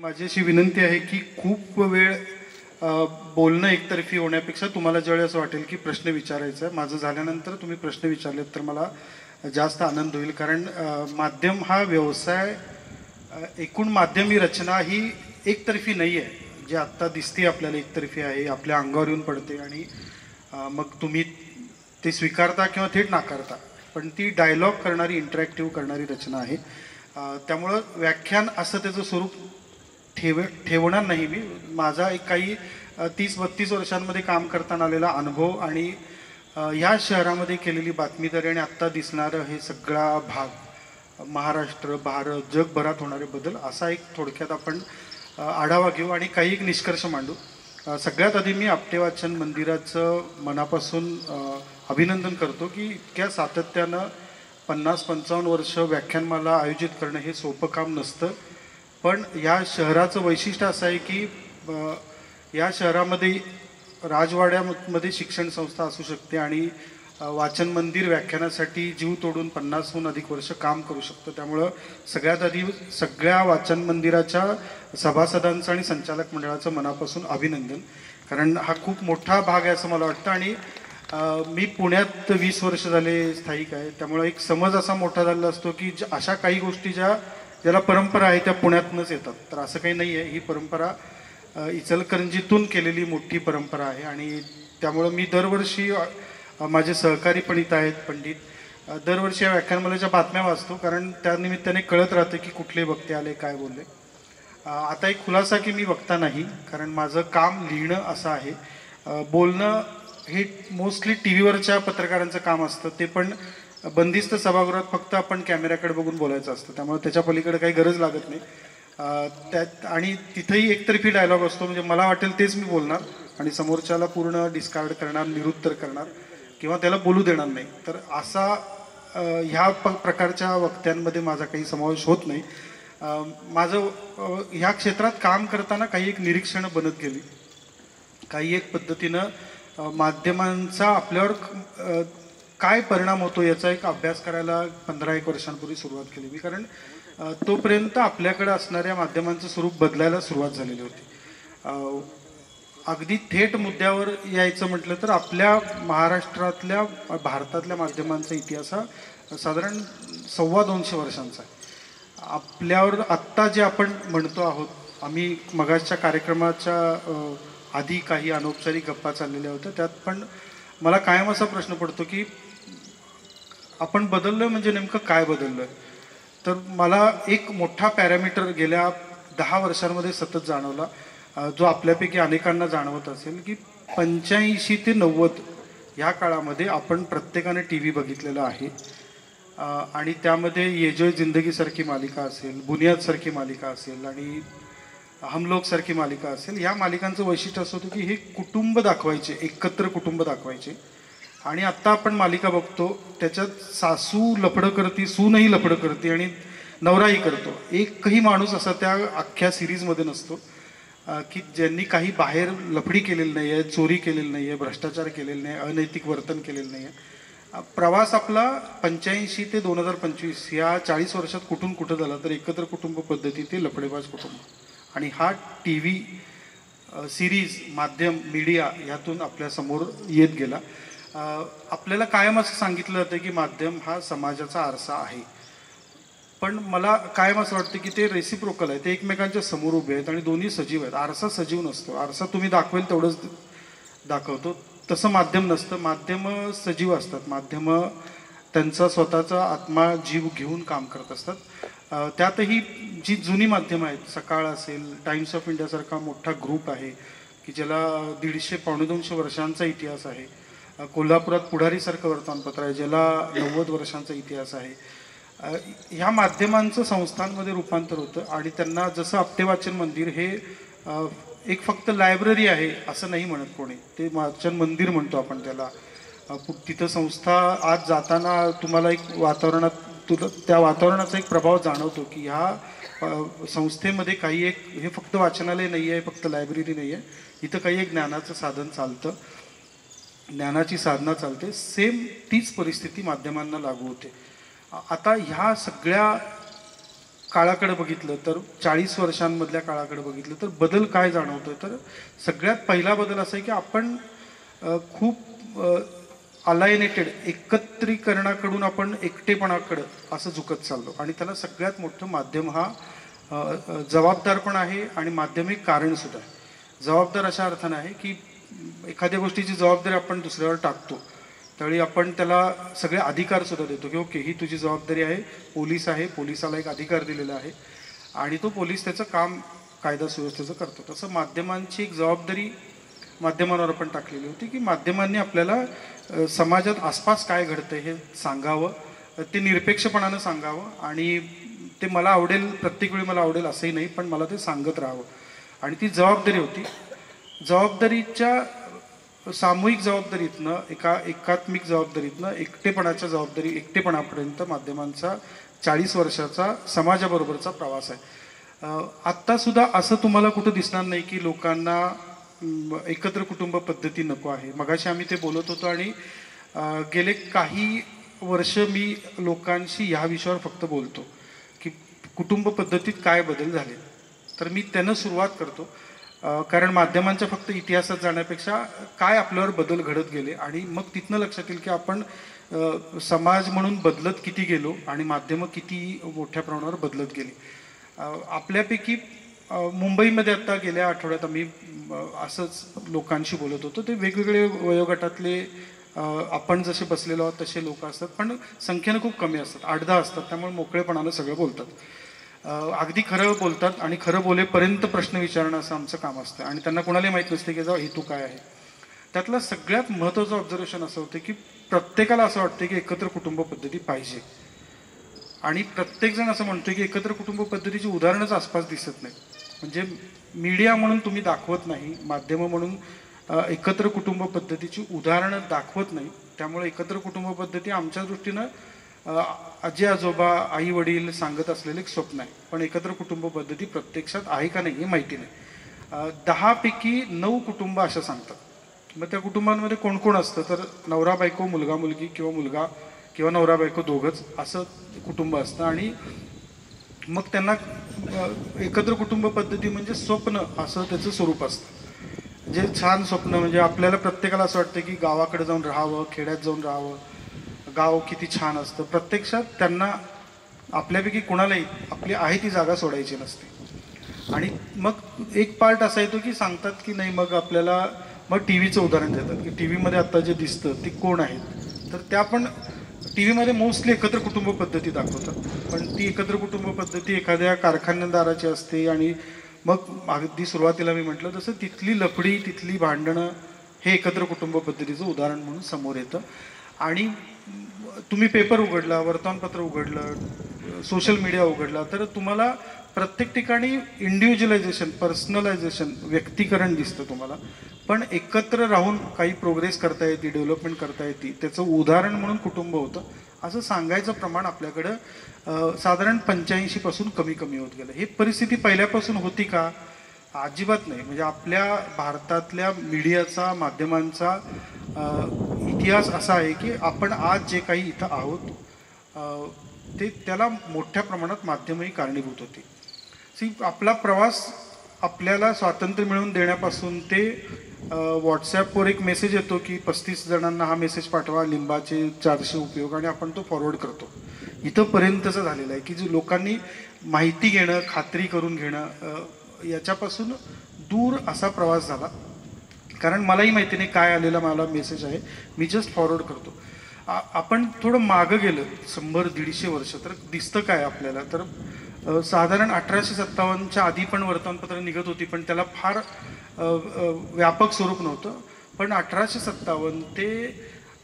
माझी अशी विनंती आहे की खूप वेळ बोलणं एकतर्फी होण्यापेक्षा तुम्हाला ज्यावेळी असं वाटेल की प्रश्न विचारायचा आहे, माझं झाल्यानंतर तुम्ही प्रश्न विचारलेत तर मला जास्त आनंद होईल. कारण माध्यम हा व्यवसाय, एकूण माध्यमी रचना ही एकतर्फी नाही आहे. जे आत्ता दिसते आपल्याला एकतर्फी आहे, आपल्या अंगावर येऊन पडते आणि मग तुम्ही ते स्वीकारता किंवा थेट नाकारता. पण ती डायलॉग करणारी, इंटरॅक्टिव्ह करणारी रचना आहे. त्यामुळं व्याख्यान असं त्याचं स्वरूप ठेवणार नाही मी. माझा एक काही 30-32 वर्षांमध्ये काम करताना आलेला अनुभव आणि ह्या शहरामध्ये केलेली बातमीदारी आणि आत्ता दिसणारं हे सगळा भाग, महाराष्ट्र, भारत, जगभरात होणारे बदल, असा एक थोडक्यात आपण आढावा घेऊ आणि काही एक निष्कर्ष मांडू. सगळ्यात आधी मी आपटे वाचन मंदिराचं मनापासून अभिनंदन करतो की इतक्या सातत्यानं 50-55 वर्ष व्याख्यानमाला आयोजित करणं हे सोपं काम नसतं. पण या शहराचं वैशिष्ट्य असं आहे की या शहरामध्ये राजवाड्यामध्ये शिक्षण संस्था असू शकते आणि वाचन मंदिर व्याख्यानासाठी जीव तोडून 50हून अधिक वर्ष काम करू शकतं. त्यामुळं सगळ्यात आधी सगळ्या वाचन मंदिराच्या सभासदांचं आणि संचालक मंडळाचं मनापासून अभिनंदन. कारण हा खूप मोठा भाग आहे असं मला वाटतं. आणि मी पुण्यात 20 वर्ष झाले स्थायिक आहे. त्यामुळं एक समज असा मोठा झालेला असतो की अशा काही गोष्टी ज्याला परंपरा आहे त्या पुण्यातूनच येतात. तर असं काही नाही आहे. ही परंपरा इचलकरंजीतून केलेली मोठी परंपरा आहे. आणि त्यामुळं मी दरवर्षी, माझे सहकारी पण इथं आहेत पंडित, दरवर्षी या व्याख्यानमालेच्या बातम्या वाचतो. कारण त्यानिमित्ताने कळत राहतं की कुठले वक्ते आले, काय बोलले. आता एक खुलासा की मी वक्ता नाही, कारण माझं काम लिहिणं असं आहे. बोलणं हे मोस्टली टी व्हीवरच्या पत्रकारांचं काम असतं. ते पण बंदिस्त सभागृहात फक्त आपण कॅमेऱ्याकडे बघून बोलायचं असतं. त्यामुळे त्याच्या पलीकडे काही गरज लागत नाही. त्यात आणि तिथंही एकतर्फी डायलॉग असतो. म्हणजे मला वाटेल तेच मी बोलणार आणि समोरच्याला पूर्ण डिस्कार्ड करणार, निरुत्तर करणार किंवा त्याला बोलू देणार नाही. तर असा ह्या प्रकारच्या वक्त्यांमध्ये माझा काही समावेश होत नाही. माझं ह्या क्षेत्रात काम करताना काही एक निरीक्षणं बनत गेली. काही एक पद्धतीनं माध्यमांचा आपल्यावर काय परिणाम होतो याचा एक अभ्यास करायला 15-1 वर्षांपूर्वी सुरुवात केली मी. कारण तोपर्यंत आपल्याकडे असणाऱ्या माध्यमांचं स्वरूप बदलायला सुरुवात झालेली होती. अगदी थेट मुद्द्यावर यायचं म्हटलं तर आपल्या महाराष्ट्रातल्या, भारतातल्या माध्यमांचा इतिहास हा साधारण 250 वर्षांचा आहे. आपल्यावर आत्ता जे आपण म्हणतो आहोत, आम्ही मगाच्या कार्यक्रमाच्या आधी काही अनौपचारिक गप्पा चाललेल्या होत्या, त्यात पण मला कायम असा प्रश्न पडतो की आपण बदललोय म्हणजे नेमकं काय बदललोय. तर मला एक मोठा पॅरामीटर गेल्या 10 वर्षांमध्ये सतत जाणवला, जो आपल्यापैकी अनेकांना जाणवत असेल, की 85 ते 90 ह्या काळामध्ये आपण प्रत्येकाने टी व्ही बघितलेला आहे. आणि त्यामध्ये ये जो जिंदगीसारखी मालिका असेल, बुनियादसारखी मालिका असेल आणि हम लोगसारखी मालिका असेल. ह्या मालिकांचं वैशिष्ट्य असं होतं की हे कुटुंब दाखवायचे, एकत्र कुटुंब दाखवायचे. आणि आत्ता आपण मालिका बघतो त्याच्यात सासू लफडं करते, सूनही लफडं करते आणि नवराही करतो. एकही माणूस असा त्या अख्ख्या सिरीजमध्ये नसतो की ज्यांनी काही बाहेर लफडी केलेली नाही आहे, चोरी केलेली नाही आहे, भ्रष्टाचार केलेला नाही, अनैतिक वर्तन केलेलं नाही आहे. प्रवास आपला 85 ते 2025 या 40 वर्षात कुठून कुठं झाला तर एकत्र कुटुंब पद्धती ते लफडेबाज कुटुंब. आणि हा टी व्ही सिरीज, माध्यम, मीडिया ह्यातून आपल्यासमोर येत गेला. आपल्याला कायम असं सांगितलं जातं की माध्यम हा समाजाचा आरसा आहे. पण मला कायम असं वाटतं की ते रेसिप्रोकल आहे, ते एकमेकांच्या समोर उभे आहेत आणि दोन्ही सजीव आहेत. आरसा सजीव नसतो. आरसा तुम्ही दाखवेल तेवढंच दाखवतो, तसं माध्यम नसतं. माध्यमं सजीव असतात. माध्यमं त्यांचा स्वतःचा आत्मा, जीव घेऊन काम करत असतात. त्यातही जी जुनी माध्यमं आहेत, सकाळ असेल, टाइम्स ऑफ इंडियासारखा मोठा ग्रुप आहे की ज्याला 150-200 वर्षांचा इतिहास आहे. कोल्हापुरात पुढारीसारखं वर्तमानपत्र आहे ज्याला 90 वर्षांचा इतिहास आहे. ह्या माध्यमांचं संस्थांमध्ये रूपांतर होतं आणि त्यांना जसं आपटे वाचन मंदिर हे एक फक्त लायब्ररी आहे असं नाही म्हणत कोणी, ते वाचन मंदिर म्हणतो आपण त्याला. तिथं संस्था आज जाताना तुम्हाला एक त्या वातावरणाचा एक प्रभाव जाणवतो की ह्या संस्थेमध्ये काही एक, हे फक्त वाचनालय नाही आहे, फक्त लायब्ररी नाही आहे, इथं काही एक ज्ञानाचं साधन चालतं, ज्ञानाची साधना चालते. सेम तीच परिस्थिती माध्यमांना लागू होते. आता ह्या सगळ्या काळाकडे बघितलं तर 40 वर्षांमधल्या काळाकडे बघितलं तर बदल काय जाणवतोय, तर सगळ्यात पहिला बदल असा आहे की आपण खूप अलायनेटेड एकत्रीकरणाकडून आपण एकटेपणाकडं असं झुकत चाललो. आणि त्याला सगळ्यात मोठं माध्यम हा जबाबदार पण आहे आणि माध्यमिक कारणसुद्धा आहे. जबाबदार अशा अर्थानं आहे की एखाद्या गोष्टीची जबाबदारी आपण दुसऱ्यावर टाकतो त्यावेळी आपण त्याला सगळे अधिकार सुद्धा देतो की ओके ही तुझी जबाबदारी आहे. पोलीस आहे, पोलिसाला एक अधिकार दिलेला आहे आणि तो पोलीस त्याचं काम कायदा सुव्यवस्थेचं करतो. तसं माध्यमांची एक जबाबदारी माध्यमांवर आपण टाकलेली होती की माध्यमांनी आपल्याला समाजात आसपास काय घडतंय हे सांगावं, ते निरपेक्षपणानं सांगावं आणि ते मला आवडेल प्रत्येक वेळी मला आवडेल असंही नाही, पण मला ते सांगत राहावं. आणि ती जबाबदारी होती. जबाबदारीच्या सामूहिक जबाबदारीतनं एकात्मिक जबाबदारीतनं एकटेपणापर्यंत माध्यमांचा 40 वर्षाचा समाजाबरोबरचा प्रवास आहे. आत्तासुद्धा असं तुम्हाला कुठं दिसणार नाही की लोकांना एकत्र कुटुंब पद्धती नको आहे. मगाशी आम्ही ते बोलत होतो आणि गेले काही वर्ष मी लोकांशी ह्या विषयावर फक्त बोलतो की कुटुंब पद्धतीत काय बदल झाले. तर मी त्यानं सुरुवात करतो कारण माध्यमांच्या फक्त इतिहासात जाण्यापेक्षा काय आपल्यावर बदल घडत गेले आणि मग तिथनं लक्षात येईल की आपण समाज म्हणून बदलत किती गेलो आणि माध्यमं किती मोठ्या प्रमाणावर बदलत गेली. आपल्यापैकी मुंबईमध्ये आत्ता गेल्या आठवड्यात आम्ही असंच लोकांशी बोलत होतो. ते वेगवेगळे वयोगटातले आपण जसे बसलेलो आहोत तसे लोक असतात, पण संख्येनं खूप कमी असतात, 8-10 असतात. त्यामुळे मोकळेपणानं सगळं बोलतात, अगदी खरं बोलतात आणि खरं बोलेपर्यंत प्रश्न विचारणं असं आमचं काम असतं. आणि त्यांना कोणालाही माहीत नसते की हेतू काय आहे. त्यातलं सगळ्यात महत्त्वाचं ऑब्झर्वेशन असं होतं की प्रत्येकाला असं वाटतं की एकत्र कुटुंब पद्धती पाहिजे आणि प्रत्येकजण असं म्हणतो की एकत्र कुटुंब पद्धतीची उदाहरणच आसपास दिसत नाही. म्हणजे मीडिया म्हणून तुम्ही दाखवत नाही, माध्यमं म्हणून एकत्र कुटुंब पद्धतीची उदाहरणं दाखवत नाही. त्यामुळे एकत्र कुटुंब पद्धती आमच्या दृष्टीनं आजी आजोबा आई वडील सांगत असलेलं एक स्वप्न आहे, पण एकत्र कुटुंब पद्धती प्रत्यक्षात आहे का नाही हे माहिती नाही. 10 पैकी 9 कुटुंब असं सांगतात. मग त्या कुटुंबांमध्ये कोण कोण असतं, तर नवरा बायको मुलगा मुलगी किंवा मुलगा किंवा नवरा बायको दोघंच असं कुटुंब असतं. आणि मग त्यांना एकत्र कुटुंब पद्धती म्हणजे स्वप्न असं त्याचं स्वरूप असतं. जे छान स्वप्न म्हणजे आपल्याला प्रत्येकाला असं वाटतं की गावाकडे जाऊन राहावं, खेड्यात जाऊन राहावं, गाव किती छान असतं. प्रत्यक्षात त्यांना आपल्यापैकी कोणालाही आपली आहे ती जागा सोडायची नसते. आणि मग एक पार्ट असा येतो की सांगतात की नाही, मग आपल्याला मग टी व्हीचं उदाहरण देतात की टी व्हीमध्ये आत्ता जे दिसतं ते कोण आहेत, तर त्या पण टी व्हीमध्ये मोस्टली एकत्र कुटुंब पद्धती दाखवतात. पण ती एकत्र कुटुंब पद्धती एखाद्या कारखानदाराची असते. आणि मग अगदी सुरुवातीला मी म्हटलं तसं तिथली लफडी तिथली भांडणं हे एकत्र कुटुंब पद्धतीचं उदाहरण म्हणून समोर येतं. आणि तुम्ही पेपर उघडला, वर्तमानपत्र उघडलं, सोशल मीडिया उघडला, तर तुम्हाला प्रत्येक ठिकाणी इंडिव्हिज्युअलायझेशन, पर्सनलायझेशन, व्यक्तीकरण दिसतं तुम्हाला. पण एकत्र राहून काही प्रोग्रेस करता येते, डेव्हलपमेंट करता येते, त्याचं उदाहरण म्हणून कुटुंब होतं असं सांगायचं प्रमाण आपल्याकडं साधारण 85% कमी कमी होत गेलं. ही परिस्थिती पहिल्यापासून होती का? अजिबात नाही. म्हणजे आपल्या भारतातल्या मीडियाचा, माध्यमांचा इतिहास असा आहे की आपण आज जे काही इथं आहोत ते त्याला मोठ्या प्रमाणात माध्यमही कारणीभूत होती. आपला प्रवास आपल्याला स्वातंत्र्य मिळवून देण्यापासून ते व्हॉट्सॲपवर एक मेसेज येतो की 35 जणांना हा मेसेज पाठवा, लिंबाचे 400 उपयोग, आणि आपण तो फॉरवर्ड करतो. इथंपर्यंतचं झालेलं आहे की जे लोकांनी माहिती घेणं, खात्री करून घेणं याच्यापासून दूर असा प्रवास झाला. कारण मलाही माहिती नाही काय आलेला मला मेसेज आहे, मी जस्ट फॉरवर्ड करतो. आपण थोडं मागं गेलं 100-150 वर्ष तर दिसतं काय आपल्याला, तर साधारण 1857च्या आधी पण वर्तमानपत्र निघत होती, पण त्याला फार व्यापक स्वरूप नव्हतं. पण 1857 ते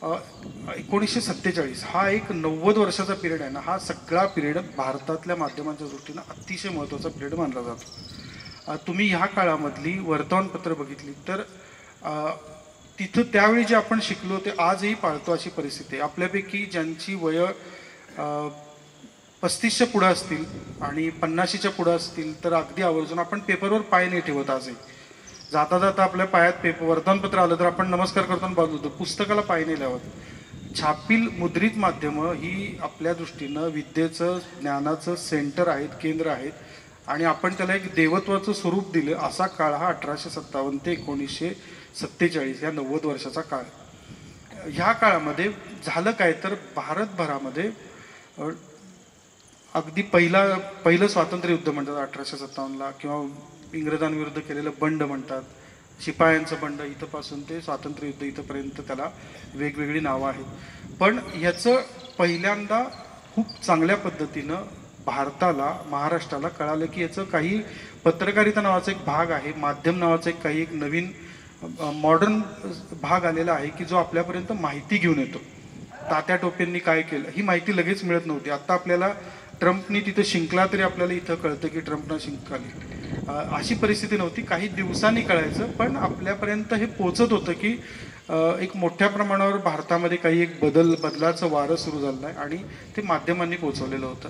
1947 हा एक 90 वर्षाचा पिरियड आहे ना, हा सगळा पिरियड भारतातल्या माध्यमांच्या दृष्टीनं अतिशय महत्त्वाचा पिरियड मानला जातो. तुम्ही ह्या काळामधली वर्तमानपत्र बघितली तर तिथं त्यावेळी जे आपण शिकलो ते आजही पाळतो अशी परिस्थिती आहे. आपल्यापैकी ज्यांची वय 35च्या पुढं असतील आणि 50च्या पुढं असतील तर अगदी आवर्जून आपण पेपरवर पाय नाही ठेवत. आजही जाता जाता आपल्या पायात वर्तमानपत्र आलं तर आपण नमस्कार करताना बाजू होतो, पुस्तकाला पाय नाही लावत. छापील मुद्रित माध्यमं ही आपल्या दृष्टीनं विद्येचं ज्ञानाचं सेंटर आहेत, केंद्र आहेत आणि आपण त्याला एक देवत्वाचं स्वरूप दिलं असा काळ हा 1857 ते 1947 या 90 वर्षाचा काळ. ह्या काळामध्ये झालं काय तर भारतभरामध्ये अगदी पहिलं स्वातंत्र्य युद्ध म्हणतात 1857ला, किंवा इंग्रजांविरुद्ध केलेलं बंड म्हणतात, शिपायांचं बंड, इथंपासून ते स्वातंत्र्य युद्ध इथंपर्यंत त्याला वेगवेगळी नावं आहेत. पण ह्याचं पहिल्यांदा खूप चांगल्या पद्धतीनं भारताला, महाराष्ट्राला कळालं की याचं काही पत्रकारिता नावाचा एक भाग आहे, माध्यम नावाचा एक नवीन मॉडर्न भाग आलेला आहे की जो आपल्यापर्यंत माहिती घेऊन येतो. तात्या टोपेंनी काय केलं ही माहिती लगेच मिळत नव्हती. आता आपल्याला ट्रम्पनी तिथं शिंकला तरी आपल्याला इथं कळतं की ट्रम्पनं शिंकली, अशी परिस्थिती नव्हती. काही दिवसांनी कळायचं, पण आपल्यापर्यंत हे पोचत होतं की एक मोठ्या प्रमाणावर भारतामध्ये काही एक बदलाचं वारं सुरू झालं आहे आणि ते माध्यमांनी पोचवलेलं होतं.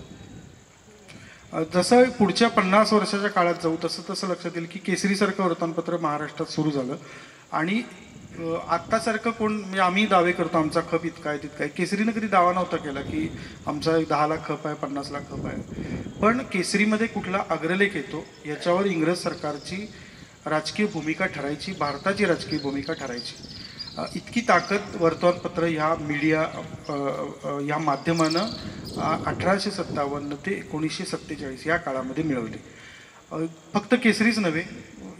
जसं पुढच्या 50 वर्षाच्या काळात जाऊ तसं तसं लक्षात येईल की केसरीसारखं वर्तमानपत्र महाराष्ट्रात सुरू झालं. आणि आत्तासारखं कोण, म्हणजे आम्ही दावे करतो आमचा खप इतका आहे तितका आहे, केसरीनं कधी दावा नव्हता केला की आमचा 10 लाख खप आहे, 50 लाख खप आहे. पण केसरीमध्ये कुठला अग्रलेख येतो याच्यावर इंग्रज सरकारची राजकीय भूमिका ठरायची, भारताची राजकीय भूमिका ठरायची. इतकी ताकद वर्तमानपत्र ह्या मीडिया ह्या माध्यमानं 1857 ते 1947 या काळामध्ये मिळवली. फक्त केसरीच नव्हे,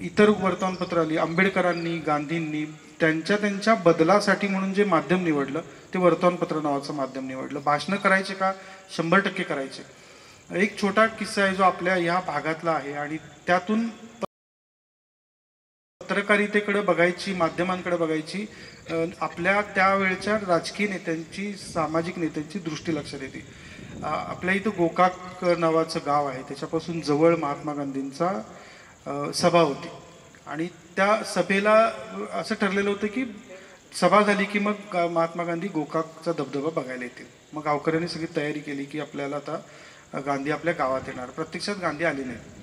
इतर वर्तमानपत्र आली. आंबेडकरांनी, गांधींनी त्यांच्या बदलासाठी म्हणून जे माध्यम निवडलं ते वर्तमानपत्र नावाचं माध्यम निवडलं. भाषणं करायचे का? 100% करायचे. एक छोटा किस्सा आहे जो आपल्या ह्या भागातला आहे आणि त्यातून पत्रकारितेकडे बघायची, माध्यमांकडे बघायची आपल्या त्यावेळच्या राजकीय नेत्यांची, सामाजिक नेत्यांची दृष्टी लक्षात येते. आपल्या इथं गोकाक नावाचं गाव आहे, त्याच्यापासून जवळ महात्मा गांधींचा सभा होती आणि त्या सभेला असं ठरलेलं होतं की सभा झाली की मग महात्मा गांधी गोकाकचा धबधबा बघायला येतील. मग गावकऱ्यांनी सगळी तयारी केली की आपल्याला आता गांधी आपल्या गावात येणार. प्रत्यक्षात गांधी आले नाही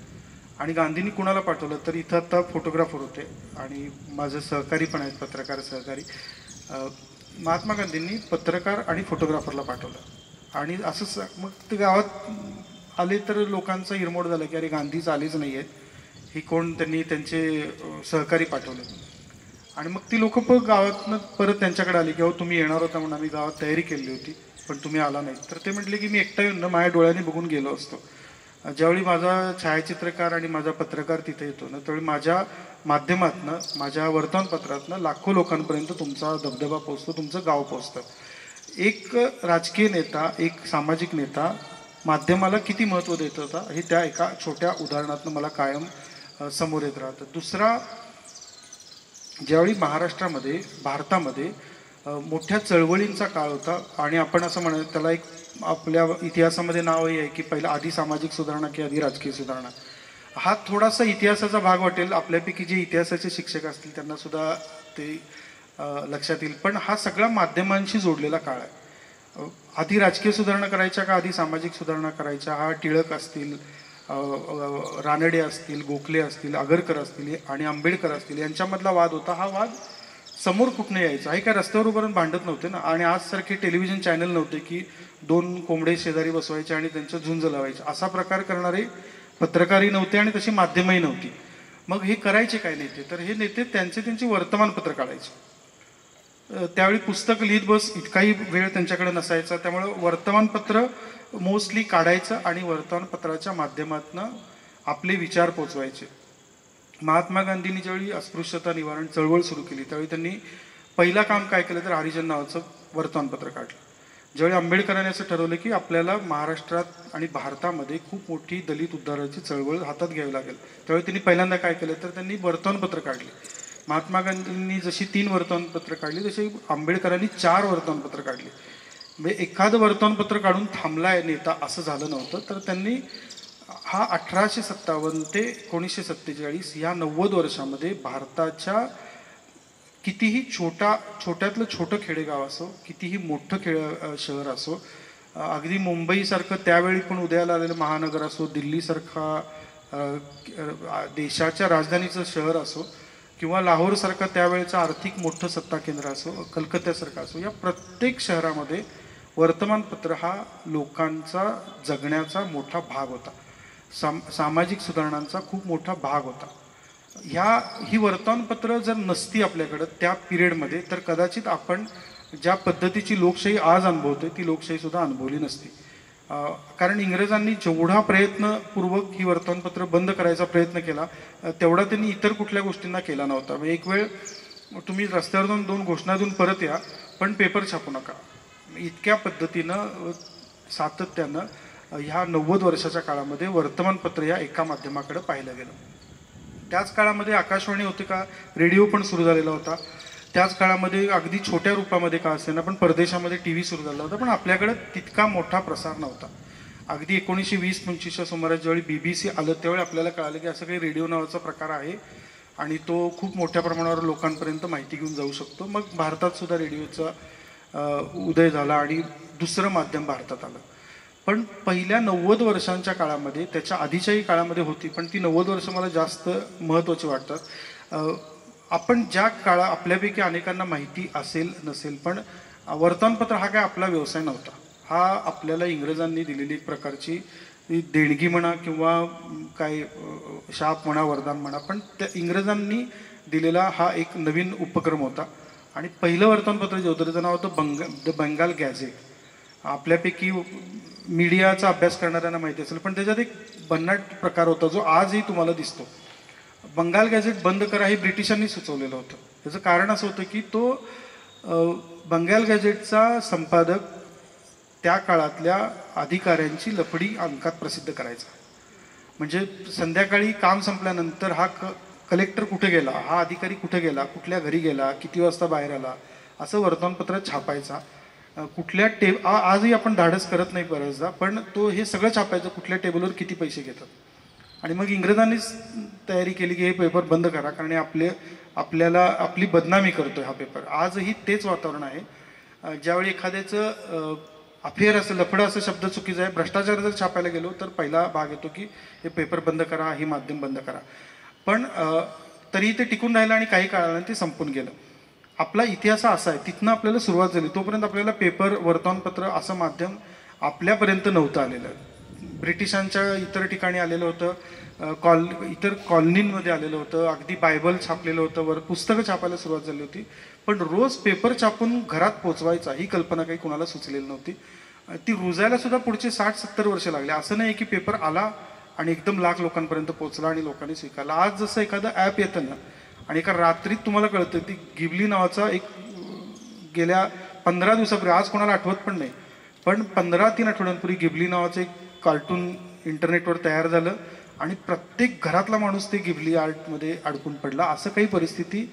आणि गांधींनी कुणाला पाठवलं तर इथं आता फोटोग्राफर होते आणि माझे सहकारी पण आहेत, पत्रकार सहकारी. महात्मा गांधींनी पत्रकार आणि फोटोग्राफरला पाठवलं आणि असं मग ते गावात आले तर लोकांचा हिरमोड झाला की अरे गांधीच आलेच नाही आहेत, ही कोण, त्यांनी त्यांचे सहकारी पाठवले. आणि मग ती लोक गावातनं परत त्यांच्याकडे आली की अहो तुम्ही येणार होता म्हणून आम्ही गावात तयारी केली होती पण तुम्ही आला नाही. तर ते म्हटले की मी एकटा येऊन ना माझ्या डोळ्यांनी बघून गेलो असतो. ज्यावेळी माझा छायाचित्रकार आणि माझा पत्रकार तिथे येतो ना त्यावेळी माझ्या माध्यमातनं, माझ्या वर्तमानपत्रातनं लाखो लोकांपर्यंत तुमचा धबधबा पोचतो, तुमचं गाव पोचतं. एक राजकीय नेता, एक सामाजिक नेता माध्यमाला किती महत्त्व देत होता हे त्या एका छोट्या उदाहरणातनं मला कायम समोर येत राहतं. दुसरा, ज्यावेळी महाराष्ट्रामध्ये, भारतामध्ये मोठ्या चळवळींचा काळ होता आणि आपण असं म्हणत त्याला एक आपल्या इतिहासामध्ये नावही आहे की पहिला आधी सामाजिक सुधारणा की आधी राजकीय सुधारणा. हा थोडासा इतिहासाचा भाग वाटेल, आपल्यापैकी जे इतिहासाचे शिक्षक असतील त्यांना सुद्धा ते लक्षात येईल. पण हा सगळा माध्यमांशी जोडलेला काळ आहे. आधी राजकीय सुधारणा करायच्या का आधी सामाजिक सुधारणा करायच्या, हा टिळक असतील, रानडे असतील, गोखले असतील, आगरकर असतील आणि आंबेडकर असतील यांच्यामधला वाद होता. हा वाद समोर कुठनं यायचा, हे काय रस्त्यावर उभारून भांडत नव्हते ना. आणि आजसारखे टेलिव्हिजन चॅनल नव्हते की 2 कोंबडे शेजारी बसवायचे आणि त्यांच्या झुंज लावायचे, असा प्रकार करणारे पत्रकारही नव्हते आणि तशी माध्यमही नव्हती. मग हे करायचे काय नेते, तर हे नेते त्यांचे वर्तमानपत्र काढायचे. त्यावेळी पुस्तक लिहित बस इतकाही वेळ त्यांच्याकडे नसायचा, त्यामुळे वर्तमानपत्र मोस्टली काढायचं आणि वर्तमानपत्राच्या माध्यमातून आपले विचार पोचवायचे. महात्मा गांधींनी ज्यावेळी अस्पृश्यता निवारण चळवळ सुरू केली त्यावेळी त्यांनी पहिलं काम काय केलं तर हरिजन नावाचं वर्तमानपत्र काढलं. ज्यावेळी आंबेडकरांनी असं ठरवलं की आपल्याला महाराष्ट्रात आणि भारतामध्ये खूप मोठी दलित उद्धाराची चळवळ हातात घ्यावी लागेल, त्यावेळी त्यांनी पहिल्यांदा काय केलं तर त्यांनी वर्तमानपत्र काढले. महात्मा गांधींनी जशी 3 वर्तमानपत्र काढली तशी आंबेडकरांनी 4 वर्तमानपत्र काढली. म्हणजे एखादं वर्तमानपत्र काढून थांबलाय नेता असं झालं नव्हतं. तर त्यांनी हा 1857 ते 1947 या 90 वर्षामध्ये भारताच्या कितीही छोट्यातलं छोटं खेडेगाव असो, कितीही मोठं शहर असो, अगदी मुंबईसारखं त्यावेळी पण उदयाला आलेलं महानगर असो, दिल्लीसारखा देशाच्या राजधानीचं शहर असो, किंवा लाहोरसारखं त्यावेळेचं आर्थिक मोठं सत्ता केंद्र असो, कलकत्त्यासारखं असो, या प्रत्येक शहरामध्ये वर्तमानपत्र हा लोकांचा जगण्याचा मोठा भाग होता. सामाजिक सुधारणांचा खूप मोठा भाग होता. ही वर्तमानपत्र जर नसती आपल्याकडं त्या पिरियडमध्ये, तर कदाचित आपण ज्या पद्धतीची लोकशाही आज अनुभवते ती लोकशाहीसुद्धा अनुभवली नसती. कारण इंग्रजांनी जेवढा प्रयत्नपूर्वक ही वर्तमानपत्र बंद करायचा प्रयत्न केला, तेवढा त्यांनी इतर कुठल्या गोष्टींना केला नव्हता. एक वेळ तुम्ही रस्त्यावर जाऊन 2 घोषणा देऊन परत या, पण पेपर छापू नका, इतक्या पद्धतीनं सातत्यानं ह्या 90 वर्षाच्या काळामध्ये वर्तमानपत्र या एका माध्यमाकडे पाहिलं गेलं. त्याच काळामध्ये आकाशवाणी होते का, रेडिओ पण सुरू झालेला होता. त्याच काळामध्ये अगदी छोट्या रूपामध्ये का असेना पण परदेशामध्ये TV सुरू झाला होता, पण आपल्याकडे तितका मोठा प्रसार नव्हता. अगदी 1920-25च्या सुमारास ज्यावेळी BBC आलं त्यावेळी आपल्याला कळालं की असं काही रेडिओ नावाचा प्रकार आहे आणि तो खूप मोठ्या प्रमाणावर लोकांपर्यंत माहिती घेऊन जाऊ शकतो. मग भारतात सुद्धा रेडिओचा उदय झाला आणि दुसरं माध्यम भारतात आलं. पण पहिल्या 90 वर्षांच्या काळामध्ये, त्याच्या आधीच्याही काळामध्ये होती, पण ती 90 वर्ष मला जास्त महत्त्वाची वाटतात. आपण ज्या आपल्यापैकी अनेकांना माहिती असेल नसेल, पण वर्तमानपत्र हा काय आपला व्यवसाय नव्हता. हा आपल्याला इंग्रजांनी दिलेली एक प्रकारची देणगी म्हणा किंवा काय शाप म्हणा, वरदान म्हणा, पण त्या इंग्रजांनी दिलेला हा एक नवीन उपक्रम होता. आणि पहिलं वर्तमानपत्र जे होतं त्याचं नाव होतं द बंगाल गॅझेट. आपल्यापैकी मीडियाचा अभ्यास करणाऱ्यांना माहिती असेल, पण त्याच्यात एक भन्नाट प्रकार होता जो आजही तुम्हाला दिसतो. बंगाल गॅझेट बंद करा हे ब्रिटिशांनी सुचवलेलं होतं. त्याचं कारण असं होतं की तो बंगाल गॅझेटचा संपादक त्या काळातल्या अधिकाऱ्यांची लफडी अंकात प्रसिद्ध करायचा. म्हणजे संध्याकाळी काम संपल्यानंतर हा कलेक्टर कुठे गेला, हा अधिकारी कुठे गेला, कुठल्या घरी गेला, किती वाजता बाहेर आला, असं वर्तमानपत्र छापायचा. कुठल्या आजही आपण धाडस करत नाही बऱ्याचदा, पण तो हे सगळं छापायचं कुठल्या टेबलवर किती पैसे घेतात. आणि मग इंग्रजांनीच तयारी केली की हे पेपर बंद करा, कारण आपल्याला आपली बदनामी करतोय हा पेपर. आजही तेच वातावरण आहे. ज्यावेळी एखाद्याचं अफेअर असं, लफडं असं शब्द चुकीचा आहे, भ्रष्टाचार जर छापायला गेलो तर पहिला भाग येतो की हे पेपर बंद करा, हे माध्यम बंद करा. पण तरीही ते टिकून राहिलं आणि काही काळाने ते संपून गेलं. आपला इतिहास असा आहे, तिथनं आपल्याला सुरुवात झाली. तोपर्यंत आपल्याला पेपर, वर्तमानपत्र असं माध्यम आपल्यापर्यंत नव्हतं आलेलं. ब्रिटिशांच्या इतर ठिकाणी आलेलं होतं, इतर कॉलनींमध्ये आलेलं होतं, अगदी बायबल छापलेलं होतं, पुस्तकं छापायला सुरुवात झाली होती. पण रोज पेपर छापून घरात पोचवायचा ही कल्पना काही कुणाला सुचलेली नव्हती. ती रुजायला सुद्धा पुढचे 60-70 वर्ष लागले. असं नाही की पेपर आला आणि एकदम लाख लोकांपर्यंत पोचला आणि लोकांनी स्वीकारला. आज जसं एखादं ॲप येतं ना आणि एका रात्रीत तुम्हाला कळतं, ती गिबली नावाचा एक गेल्या 15 दिवसापूर्वी, आज कोणाला आठवत पण नाही, पण 15-3 आठवड्यांपूर्वी गिबली नावाचं एक कार्टून इंटरनेटवर तयार झालं आणि प्रत्येक घरातला माणूस ते गिबली आर्टमध्ये अडकून पडला. असं काही परिस्थिती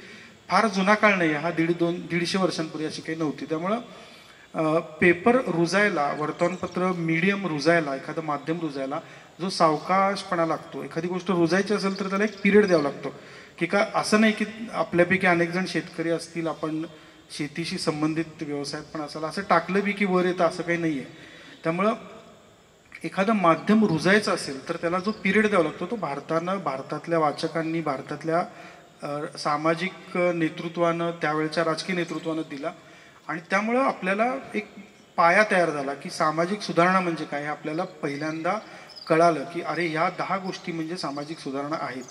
फार जुना काळ नाही, हा 150 वर्षांपूर्वी अशी काही नव्हती. त्यामुळं पेपर रुजायला, वर्तमानपत्र मीडियम रुजायला, एखादं माध्यम रुजायला जो सावकाशपणा लागतो, एखादी गोष्ट रुजायची असेल तर त्याला एक पिरियड द्यावा लागतो. की का असं नाही की आपल्यापैकी अनेक जण शेतकरी असतील, आपण शेतीशी संबंधित व्यवसायात पण असाल, असं टाकलं बी की वर येतं असं काही नाही आहे. त्यामुळं एखादं माध्यम रुजायचं असेल तर त्याला जो पिरियड द्यावा लागतो तो भारतातल्या वाचकांनी, भारतातल्या सामाजिक नेतृत्वानं, त्यावेळच्या राजकीय नेतृत्वानं दिला. आणि त्यामुळं आपल्याला एक पाया तयार झाला की सामाजिक सुधारणा म्हणजे काय हे आपल्याला पहिल्यांदा कळालं की अरे ह्या 10 गोष्टी म्हणजे सामाजिक सुधारणा आहेत.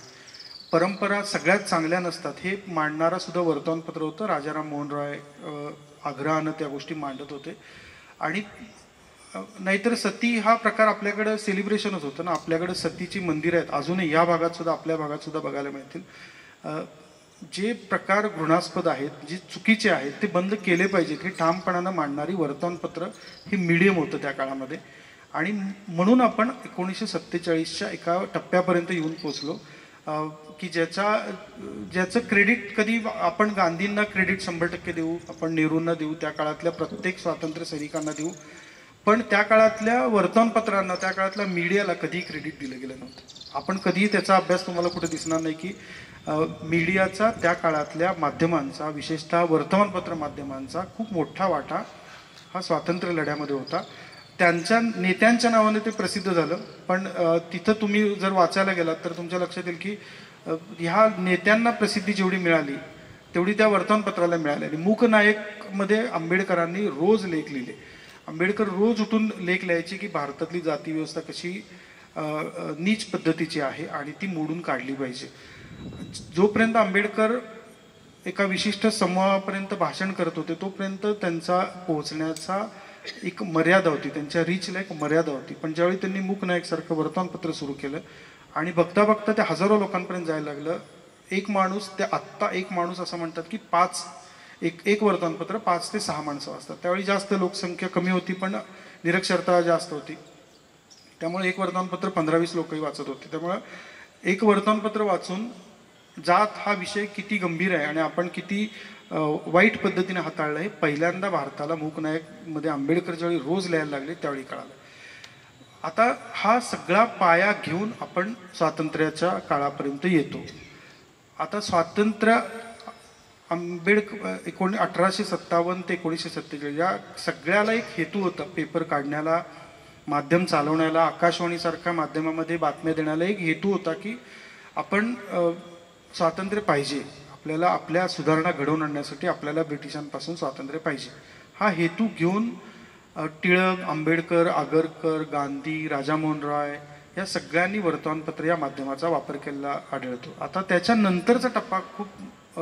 परंपरा सगळ्यात चांगल्या नसतात हे मांडणारा सुद्धा वर्तमानपत्र होतं. राजाराम मोहन रॉय आग्रहानं त्या गोष्टी मांडत होते. आणि नाहीतर सती हा प्रकार आपल्याकडं सेलिब्रेशनच होतं ना. आपल्याकडं सतीची मंदिरं आहेत अजूनही, या भागात सुद्धा, आपल्या भागात सुद्धा बघायला मिळतील. जे प्रकार घृणास्पद आहेत, जे चुकीचे आहेत ते बंद केले पाहिजेत हे ठामपणानं मांडणारी वर्तमानपत्र हे मीडियम होतं त्या काळामध्ये. आणि म्हणून आपण 1947च्या एका टप्प्यापर्यंत येऊन पोचलो की ज्याचं क्रेडिट कधी आपण गांधींना क्रेडिट 100% देऊ, आपण नेहरूंना देऊ, त्या काळातल्या प्रत्येक स्वातंत्र्य सैनिकांना देऊ, पण त्या काळातल्या वर्तमानपत्रांना, त्या काळातल्या मीडियाला कधीही क्रेडिट दिलं गेलं नव्हतं. आपण कधीही त्याचा अभ्यास तुम्हाला कुठे दिसणार नाही की मीडियाचा, त्या काळातल्या माध्यमांचा, विशेषतः वर्तमानपत्र माध्यमांचा खूप मोठा वाटा हा स्वातंत्र्य लढ्यामध्ये होता. त्यांच्या नेत्यांच्या नावाने ते प्रसिद्ध झालं, पण तिथं तुम्ही जर वाचायला गेलात तर तुमच्या लक्षात येईल की ह्या नेत्यांना प्रसिद्धी जेवढी मिळाली तेवढी त्या वर्तमानपत्राला मिळाली. आणि मूकनायकमध्ये आंबेडकरांनी रोज लेख लिहिले. आंबेडकर रोज उठून लेख लिहायचे की भारतातली जाती व्यवस्था कशी नीच पद्धतीची आहे आणि ती मोडून काढली पाहिजे. जोपर्यंत आंबेडकर एका विशिष्ट समूहापर्यंत भाषण करत होते तोपर्यंत त्यांचा पोहोचण्याचा एक मर्यादा होती, त्यांच्या रीचला एक मर्यादा होती. पण ज्यावेळी त्यांनी मूकनायकसारखं वर्तमानपत्र सुरू केलं आणि बघता बघता ते हजारो लोकांपर्यंत जायला लागलं. एक माणूस, ते आत्ता एक माणूस असं म्हणतात की एक वर्तमानपत्र 5 ते 6 माणसं वाचतात. त्यावेळी जास्त लोकसंख्या कमी होती पण निरक्षरता जास्त होती, त्यामुळे एक वर्तमानपत्र 15-20 लोकही वाचत होते. त्यामुळं एक वर्तमानपत्र वाचून जात हा विषय किती गंभीर आहे आणि आपण किती वाईट पद्धतीने हाताळलं हे पहिल्यांदा भारताला मूकनायकमध्ये आंबेडकर ज्यावेळी रोज लिहायला लागले त्यावेळी कळालं. आता हा सगळा पाया घेऊन आपण स्वातंत्र्याच्या काळापर्यंत येतो. आता स्वातंत्र्य आंबेडकर 1857 ते 1947 या सगळ्याला एक हेतू होता. पेपर काढण्याला, माध्यम चालवण्याला, आकाशवाणीसारख्या माध्यमामध्ये बातम्या देण्याला एक हेतू होता की आपण स्वातंत्र्य पाहिजे, आपल्याला आपल्या सुधारणा घडवून आणण्यासाठी आपल्याला ब्रिटिशांपासून स्वातंत्र्य पाहिजे. हा हेतू घेऊन टिळक, आंबेडकर, आगरकर, गांधी, राजामोहन राय या सगळ्यांनी वर्तमानपत्र या माध्यमाचा वापर केलेला आढळतो. आता त्याच्यानंतरचा टप्पा खूप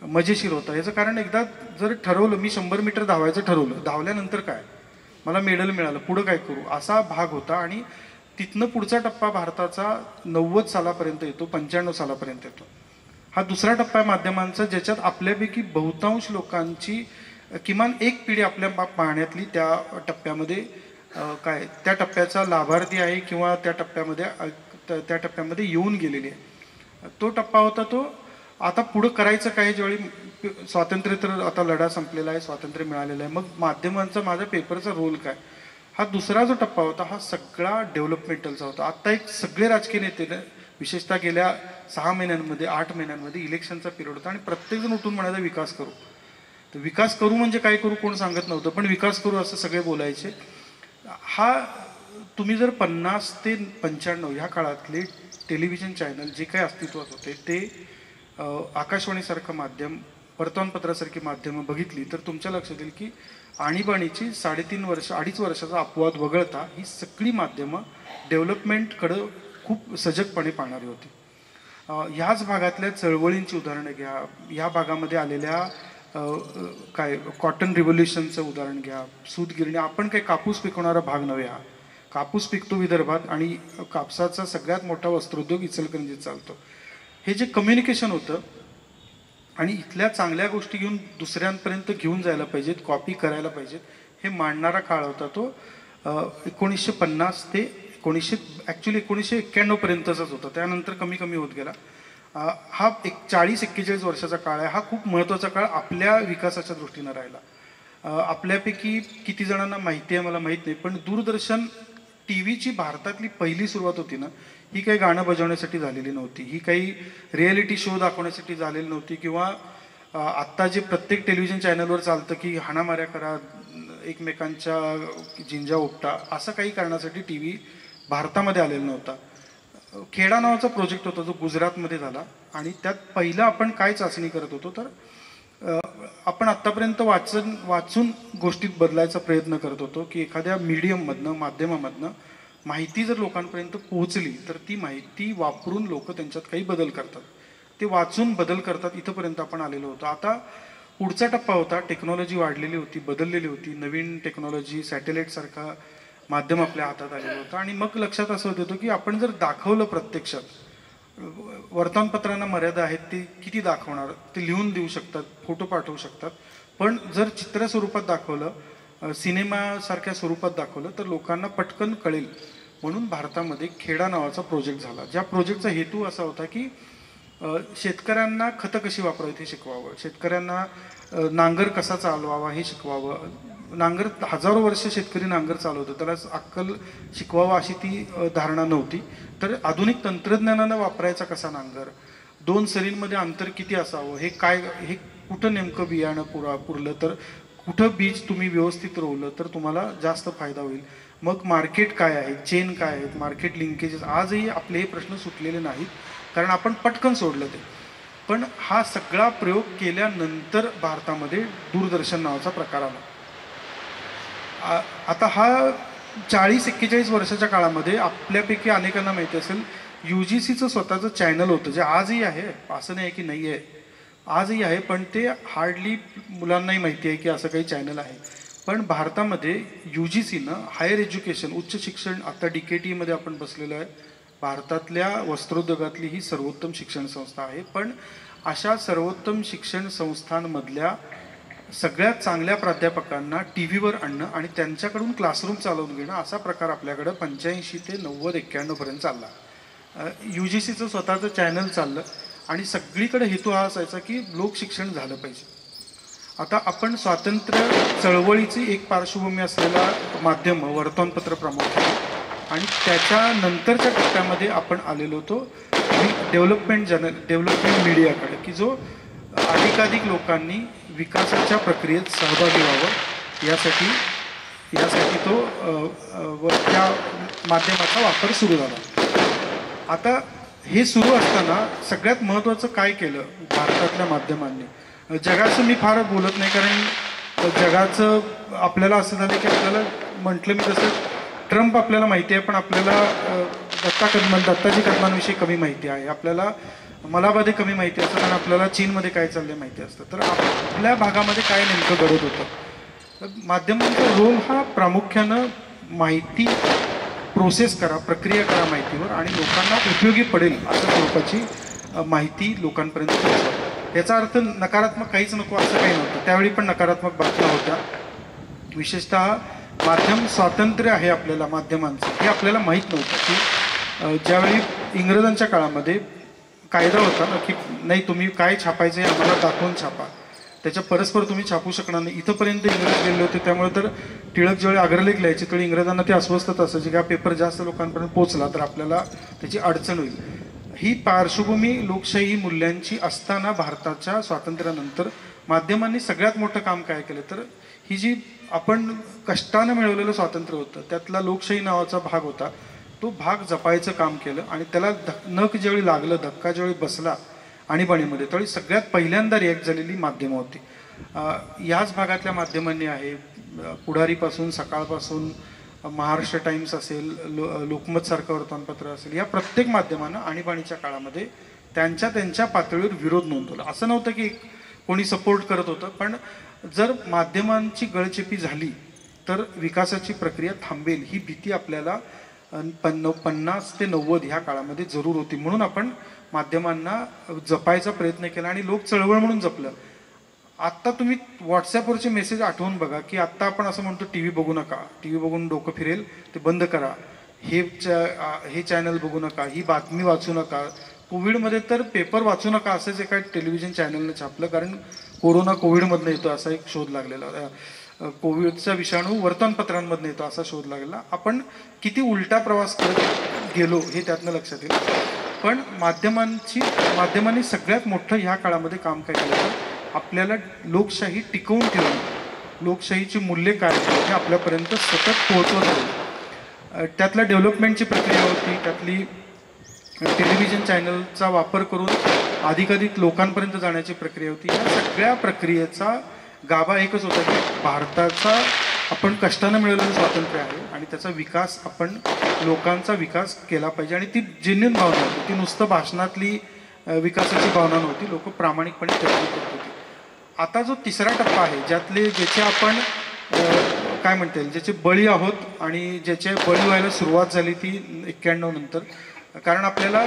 मजेशीर होता. याचं कारण, एकदा जर ठरवलं मी 100 मीटर धावायचं ठरवलं, धावल्यानंतर काय, मला मेडल मिळालं, पुढं काय करू, असा भाग होता. आणि तिथनं पुढचा टप्पा भारताचा 90 सालापर्यंत येतो, 95 सालापर्यंत येतो. हा दुसरा टप्पा आहे माध्यमांचा, ज्याच्यात आपल्यापैकी बहुतांश लोकांची किमान एक पिढी आपल्या पाहण्यातली त्या टप्प्यामध्ये त्या टप्प्याचा लाभार्थी आहे किंवा त्या टप्प्यामध्ये येऊन गेलेली आहे. तो टप्पा होता तो आता पुढं करायचं काय, ज्यावेळी स्वातंत्र्य तर आता लढा संपलेला आहे, स्वातंत्र्य मिळालेलं आहे, मग माध्यमांचा, माझ्या पेपरचा रोल काय, हा दुसरा जो टप्पा होता हा सगळा डेव्हलपमेंटलचा होता. आता एक सगळे राजकीय नेते विशेषतः गेल्या 6 महिन्यांमध्ये 8 महिन्यांमध्ये इलेक्शनचा पिरियड होता आणि प्रत्येकजण उठून म्हणायचा विकास करू. तर विकास करू म्हणजे काय करू कोण सांगत नव्हतं, पण विकास करू असं सगळे बोलायचे. हा तुम्ही जर 50 ते 95 ह्या काळातले टेलिव्हिजन चॅनल जे काही अस्तित्वात होते ते आकाशवाणीसारखं माध्यम, वर्तमानपत्रासारखी माध्यमं बघितली तर तुमच्या लक्षात येईल की आणीबाणीची 2.5 वर्षाचा अपवाद वगळता ही सगळी माध्यमं डेव्हलपमेंटकडं खूप सजगपणे पाहणारी होती. ह्याच भागातल्या चळवळींची उदाहरणं घ्या, ह्या भागामध्ये आलेल्या कॉटन रिव्होल्युशनचं उदाहरण घ्या, सूतगिरणी. आपण काही कापूस पिकवणारा भाग नव्हे, हा कापूस पिकतो विदर्भात आणि कापसाचा सगळ्यात मोठा वस्त्रोद्योग इचलकरंजीत चालतो. हे जे कम्युनिकेशन होतं आणि इथल्या चांगल्या गोष्टी घेऊन दुसऱ्यांपर्यंत घेऊन जायला पाहिजेत, कॉपी करायला पाहिजेत, हे मांडणारा काळ होता तो 1950 ते 1991 पर्यंतचाच होता. त्यानंतर कमी कमी होत गेला. हा 40-41 वर्षाचा काळ आहे. हा खूप महत्त्वाचा काळ आपल्या विकासाच्या दृष्टीनं राहिला. आपल्यापैकी किती जणांना माहिती आहे मला माहीत नाही, पण दूरदर्शन टीव्हीची भारतातली पहिली सुरुवात होती ना, ही काही गाणं बजावण्यासाठी झालेली नव्हती, ही काही रिॲलिटी शो दाखवण्यासाठी झालेली नव्हती किंवा आत्ता जे प्रत्येक टेलिव्हिजन चॅनलवर चालतं की हाणामाऱ्या करा, एकमेकांच्या जिंजा उपटा, असं काही करण्यासाठी टी व्ही भारतामध्ये आलेला नव्हता. खेडा नावाचा प्रोजेक्ट होता जो गुजरातमध्ये झाला आणि त्यात पहिलं आपण काय चाचणी करत होतो तर आपण आत्तापर्यंत वाचून गोष्टीत बदलायचा प्रयत्न करत होतो की एखाद्या मीडियममधनं, माध्यमामधनं माहिती जर लोकांपर्यंत पोहोचली तर ती माहिती वापरून लोक त्यांच्यात काही बदल करतात, ते वाचून बदल करतात. इथंपर्यंत आपण आलेलो होतो. आता पुढचा टप्पा होता, टेक्नॉलॉजी वाढलेली होती, बदललेली होती, नवीन टेक्नॉलॉजी, सॅटेलाईटसारखा माध्यम आपल्या हातात आलेलं होतं आणि मग लक्षात असं होतं की आपण जर दाखवलं प्रत्यक्षात, वर्तमानपत्रांना मर्यादा आहेत, ते किती दाखवणार, ते लिहून देऊ शकतात, फोटो पाठवू शकतात, पण जर चित्र स्वरूपात दाखवलं, सिनेमासारख्या स्वरूपात दाखवलं तर लोकांना पटकन कळेल. म्हणून भारतामध्ये खेडा नावाचा प्रोजेक्ट झाला, ज्या प्रोजेक्टचा हेतू असा होता की शेतकऱ्यांना खतं कशी वापरावीत हे शिकवावं, शेतकऱ्यांना नांगर कसा चालवावा हे शिकवावं. नांगर हजारो वर्ष शेतकरी नांगर चालवतो, त्याला अक्कल शिकवावं अशी ती धारणा नव्हती. तर आधुनिक तंत्रज्ञानानं वापरायचा कसा नांगर, 2 सरींमध्ये अंतर किती असावं, हे कुठं नेमकं बियाणं पुरलं तर कुठं बीज तुम्ही व्यवस्थित रोवलं तर तुम्हाला जास्त फायदा होईल. मग मार्केट काय आहे, चेन काय आहेत, मार्केट लिंकेजेस, आजही आपले हे प्रश्न सुटलेले नाहीत. कारण आपण पटकन सोडलं ते. पण हा सगळा प्रयोग केल्यानंतर भारतामध्ये दूरदर्शन नावाचा प्रकार आला. आता हा 40-41 वर्षाच्या काळामध्ये आपल्यापैकी अनेकांना माहिती असेल, UGCचं स्वतःचं चॅनल होतं, जे आजही आहे, असं नाही की नाही आहे, आजही आहे, पण ते हार्डली मुलांनाही माहिती आहे की असं काही चॅनल आहे. पण भारतामध्ये UGCनं हायर एज्युकेशन, उच्च शिक्षण, आता DKTमध्ये आपण बसलेलो आहे, भारतातल्या वस्त्रोद्योगातली ही सर्वोत्तम शिक्षण संस्था आहे. पण अशा सर्वोत्तम शिक्षण संस्थांमधल्या सगळ्यात चांगल्या प्राध्यापकांना TV वर आणणं आणि त्यांच्याकडून क्लासरूम चालवून घेणं, असा प्रकार आपल्याकडं 85 ते 90-91 पर्यंत चालला. UGCचं स्वतःचं चॅनल चाललं आणि सगळीकडे हेतू हा असायचा की लोकशिक्षण झालं पाहिजे. आता आपण स्वातंत्र्य चळवळीची एक पार्श्वभूमी असलेला माध्यम, वर्तमानपत्र प्रामुख्याने, आणि त्याच्यानंतरच्या टप्प्यामध्ये आपण आलेलो होतो डेव्हलपमेंट मीडियाकडे, की जो अधिकाधिक लोकांनी विकासाच्या प्रक्रियेत सहभागी व्हावं यासाठी तो त्या माध्यमाचा वापर सुरू झाला. आता हे सुरू असताना सगळ्यात महत्त्वाचं काय केलं भारतातल्या माध्यमांनी? जगाचं मी फार बोलत नाही, कारण जगाचं आपल्याला असं झालं की आपल्याला म्हटलं मी तसं ट्रम्प आपल्याला माहिती आहे, पण आपल्याला दत्ताजी कदमांविषयी कमी माहिती आहे, आपल्याला मलाबादे कमी माहिती असतं, कारण आपल्याला चीनमध्ये काय चाललंय माहिती असतं. तर आपल्या भागामध्ये काय नेमकं घडत होतं? माध्यमांचा रोल हा प्रामुख्यानं माहिती प्रोसेस करा, प्रक्रिया करा माहितीवर, आणि लोकांना उपयोगी पडेल अशा स्वरूपाची माहिती लोकांपर्यंत पोहोचवा. याचा अर्थ नकारात्मक काहीच नको असं काही नव्हतं. त्यावेळी पण नकारात्मक बातम्या होत्या. विशेषतः माध्यम स्वातंत्र्य आहे आपल्याला माध्यमांचं, हे आपल्याला माहीत नव्हतं की ज्यावेळी इंग्रजांच्या काळामध्ये कायदा होता ना की नाही, तुम्ही काय छापायचं आहे आम्हाला दाखवून छापा, त्याच्या परस्पर तुम्ही छापू शकणार नाही. इथंपर्यंत इंग्रज गेले होते. त्यामुळे तर टिळक ज्यावेळी अग्रलेख लिहायचे त्यावेळी इंग्रजांना ते अस्वस्थत असायचे की हा पेपर जास्त लोकांपर्यंत पोहोचला तर आपल्याला त्याची अडचण होईल. ही पार्श्वभूमी लोकशाही मूल्यांची असताना भारताच्या स्वातंत्र्यानंतर माध्यमांनी सगळ्यात मोठं काम काय केलं, तर ही जी आपण कष्टानं मिळवलेलं स्वातंत्र्य होतं त्यातला लोकशाही नावाचा भाग होता, तो भाग जपायचं काम केलं. आणि त्याला नख ज्यावेळी लागलं, धक्का ज्यावेळी बसला आणीबाणीमध्ये, त्यावेळी सगळ्यात पहिल्यांदा रिॲक्ट झालेली माध्यमं होती. याच भागातल्या माध्यमांनी आहे, पुढारीपासून, सकाळपासून, महाराष्ट्र टाइम्स असेल, लोकमतसारखं वर्तमानपत्र असेल, या प्रत्येक माध्यमानं आणीबाणीच्या काळामध्ये त्यांच्या पातळीवर विरोध नोंदवला. असं नव्हतं की कोणी सपोर्ट करत होतं, पण जर माध्यमांची गळचेपी झाली तर विकासाची प्रक्रिया थांबेल ही भीती आपल्याला 50 ते 90 ह्या काळामध्ये जरूर होती. म्हणून आपण माध्यमांना जपायचा प्रयत्न केला आणि लोक चळवळ म्हणून जपलं. आत्ता तुम्ही व्हॉट्सॲपवरचे मेसेज आठवून बघा की आत्ता आपण असं म्हणतो TV बघू नका, TV बघून डोकं फिरेल, ते बंद करा, हे चॅनल बघू नका, ही बातमी वाचू नका. कोविडमध्ये तर पेपर वाचू नका असंच एका टेलिव्हिजन चॅनलनं छापलं, कारण कोविडमधनं येतो असा एक शोध लागलेला, कोविडचा विषाणू वर्तमानपत्रांमधनं येतो असा शोध लागलेला. आपण किती उलटा प्रवास करत गेलो हे त्यातनं लक्षात येईल. पण माध्यमांनी सगळ्यात मोठं ह्या काळामध्ये काम काय केलं, तर आपल्याला लोकशाही टिकवून ठेवून लोकशाहीची मूल्य काय हे आपल्यापर्यंत सतत पोहोचवत राहील. त्यातल्या डेव्हलपमेंटची प्रक्रिया होती, त्यातली टेलिव्हिजन चॅनलचा वापर करून अधिकाधिक लोकांपर्यंत जाण्याची प्रक्रिया होती. या सगळ्या प्रक्रियेचा गाभा एकच होता की भारताचा आपण कष्टानं मिळवलेलं स्वातंत्र्य आहे आणि त्याचा विकास, आपण लोकांचा विकास केला पाहिजे. आणि ती जेन्युइन भावना होती, ती नुसतं भाषणातली विकासाची भावना नव्हती, लोक प्रामाणिकपणे प्रयत्न करत होती. आता जो तिसरा टप्पा आहे, ज्याचे आपण काय म्हणता येईल, ज्याचे बळी आहोत आणि ज्याचे बळी व्हायला सुरुवात झाली ती 91 नंतर, कारण आपल्याला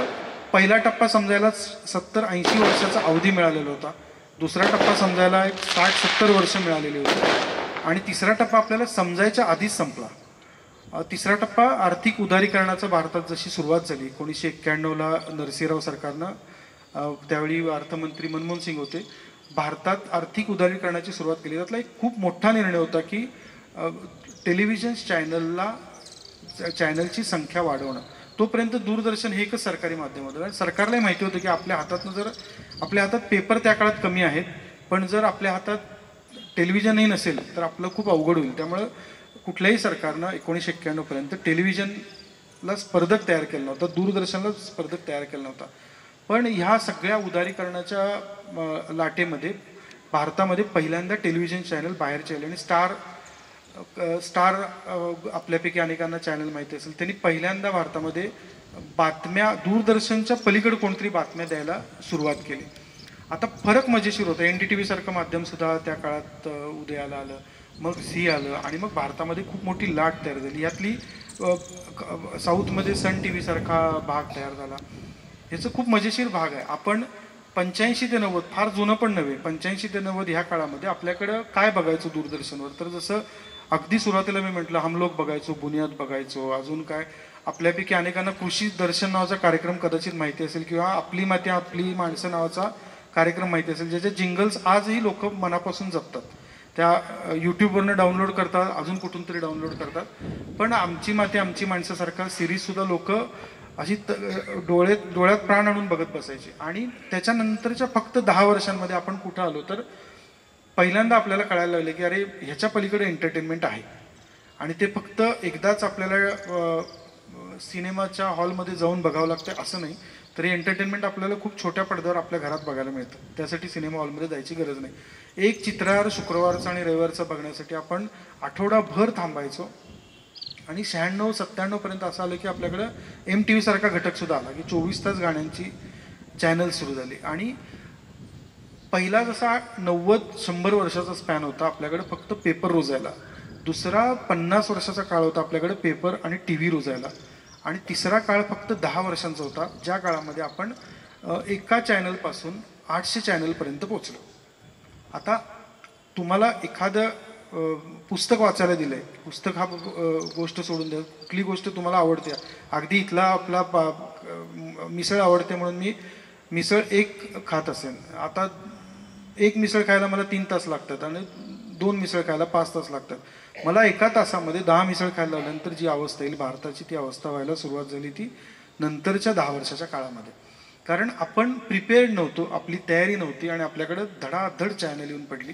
पहिला टप्पा समजायला 70-80 वर्षाचा अवधी मिळालेला होता, दुसरा टप्पा समजायला एक 60-70 वर्ष मिळालेली होती, आणि तिसरा टप्पा आपल्याला समजायच्या आधीच संपला. तिसरा टप्पा आर्थिक उदारीकरणाचा भारतात जशी सुरुवात झाली 1991ला नरसिंहराव सरकारनं, त्यावेळी अर्थमंत्री मनमोहन सिंग होते, भारतात आर्थिक उदारीकरणाची सुरुवात केली. त्यातला एक खूप मोठा निर्णय होता की टेलिव्हिजन चॅनलची संख्या वाढवणं. तोपर्यंत दूरदर्शन हे एकच सरकारी माध्यम होतं, आणि सरकारलाही माहिती होतं की आपल्या हातात पेपर त्या काळात कमी आहेत, पण जर आपल्या हातात टेलिव्हिजनही नसेल तर आपलं खूप अवघड होईल. त्यामुळं कुठल्याही सरकारनं 1991 पर्यंत टेलिव्हिजनला स्पर्धक तयार केला नव्हता, दूरदर्शनला स्पर्धक तयार केला नव्हता. पण ह्या सगळ्या उदारीकरणाच्या लाटेमध्ये भारतामध्ये पहिल्यांदा टेलिव्हिजन चॅनल बाहेरचे आले आणि स्टार आपल्यापैकी अनेकांना चॅनल माहिती असेल, त्यांनी पहिल्यांदा भारतामध्ये बातम्या दूरदर्शनच्या पलीकडे कोणतरी बातम्या द्यायला सुरुवात केली. आता फरक मजेशीर होता. NDTV सारखं माध्यमसुद्धा त्या काळात उदयाला आलं, मग झी आलं आणि मग भारतामध्ये खूप मोठी लाट तयार झाली. यातली साऊथमध्ये सन TV सारखा भाग तयार झाला. ह्याचं खूप मजेशीर भाग आहे. आपण 85 ते 90, फार जुनं पण नव्हे, 85 ते 90 ह्या काळामध्ये आपल्याकडं काय बघायचं दूरदर्शनवर, तर जसं अगदी सुरुवातीला मी म्हटलं हमलोग बघायचो, बुनियाद बघायचो, अजून काय आपल्यापैकी अनेकांना कृषी दर्शन नावाचा कार्यक्रम कदाचित माहिती असेल किंवा आपली माती आपली माणसं नावाचा कार्यक्रम माहिती असेल, ज्याचे जिंगल्स आजही लोक मनापासून जपतात. त्या यूट्यूबवरनं डाउनलोड करतात, अजून कुठून तरी डाउनलोड करतात. पण आमची माती आमची माणसासारखा सिरीजसुद्धा लोक अशी डोळ्यात प्राण आणून बघत बसायची. आणि त्याच्यानंतरच्या फक्त 10 वर्षांमध्ये आपण कुठं आलो, तर पहिल्यांदा आपल्याला कळायला लागलं की अरे ह्याच्या पलीकडे एंटरटेनमेंट आहे. आणि ते फक्त एकदाच आपल्याला सिनेमाच्या हॉलमध्ये जाऊन बघावं लागतं असं नाही, तरी एंटरटेनमेंट आपल्याला खूप छोट्या पडद्यावर आपल्या घरात बघायला मिळतं. त्यासाठी सिनेमा हॉलमध्ये जायची गरज नाही. एक चित्रहार शुक्रवारचा आणि रविवारचा बघण्यासाठी आपण आठवडाभर थांबायचो. आणि 96-97 पर्यंत असं आलं की आपल्याकडं MTV सारखा घटकसुद्धा आला की 24 तास गाण्यांची चॅनल सुरू झाली. आणि पहिला जसा 90-100 वर्षाचा स्पॅन होता आपल्याकडे फक्त पेपर रोजायला, दुसरा 50 वर्षाचा काळ होता आपल्याकडे पेपर आणि TV रोजायला, आणि तिसरा काळ फक्त 10 वर्षांचा होता ज्या काळामध्ये आपण एका चॅनलपासून 800 चॅनलपर्यंत पोचलो. आता तुम्हाला एखादं पुस्तक वाचायला दिलंय, पुस्तक हा गोष्ट सोडून द्या, कुठली गोष्ट तुम्हाला आवडते, अगदी इथला आपला मिसळ आवडते म्हणून मी मिसळ एक खात असेल, आता एक मिसळ खायला मला 3 तास लागतात आणि 2 मिसळ खायला 5 तास लागतात. मला एका तासामध्ये 10 मिसळ खायला लागल्यानंतर जी अवस्था येईल भारताची, ती अवस्था व्हायला सुरुवात झाली ती नंतरच्या 10 वर्षाच्या काळामध्ये. कारण आपण प्रिपेअर्ड नव्हतो, आपली तयारी नव्हती आणि आपल्याकडं धडाधड चॅनल येऊन पडली.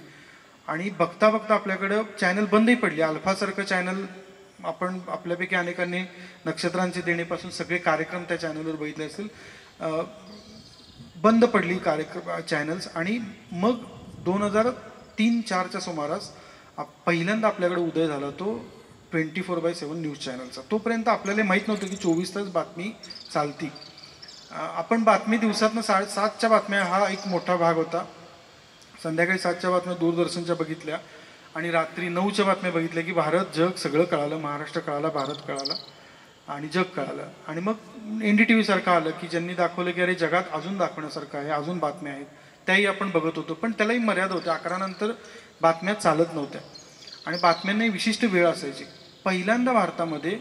आणि बघता बघता आपल्याकडं चॅनल बंदही पडली. अल्फासारखं चॅनल आपण आपल्यापैकी अनेकांनी नक्षत्रांचे देणेपासून सगळे कार्यक्रम त्या चॅनलवर बघितले असेल, बंद पडली चॅनल्स. आणि मग 2003-04च्या सुमारास पहिल्यांदा आपल्याकडे उदय झाला तो 24/7 न्यूज चॅनलचा. तोपर्यंत आपल्याला माहीत नव्हतं की 24 तास बातमी चालती. आपण बातमी दिवसातनं 7:30च्या बातम्या हा एक मोठा भाग होता. संध्याकाळी 7च्या बातम्या दूरदर्शनच्या बघितल्या आणि रात्री 9च्या बातम्या बघितल्या की भारत जग सगळं कळालं, महाराष्ट्र कळाला, भारत कळाला आणि जग कळालं. आणि मग NDTV सारखं आलं की ज्यांनी दाखवलं की अरे जगात अजून दाखवण्यासारखं आहे, अजून बातम्या आहेत, त्याही आपण बघत होतो. पण त्यालाही मर्यादा होत्या. 11 नंतर बातम्या चालत नव्हत्या आणि बातम्यांनाही विशिष्ट वेळ असायची. पहिल्यांदा भारतामध्ये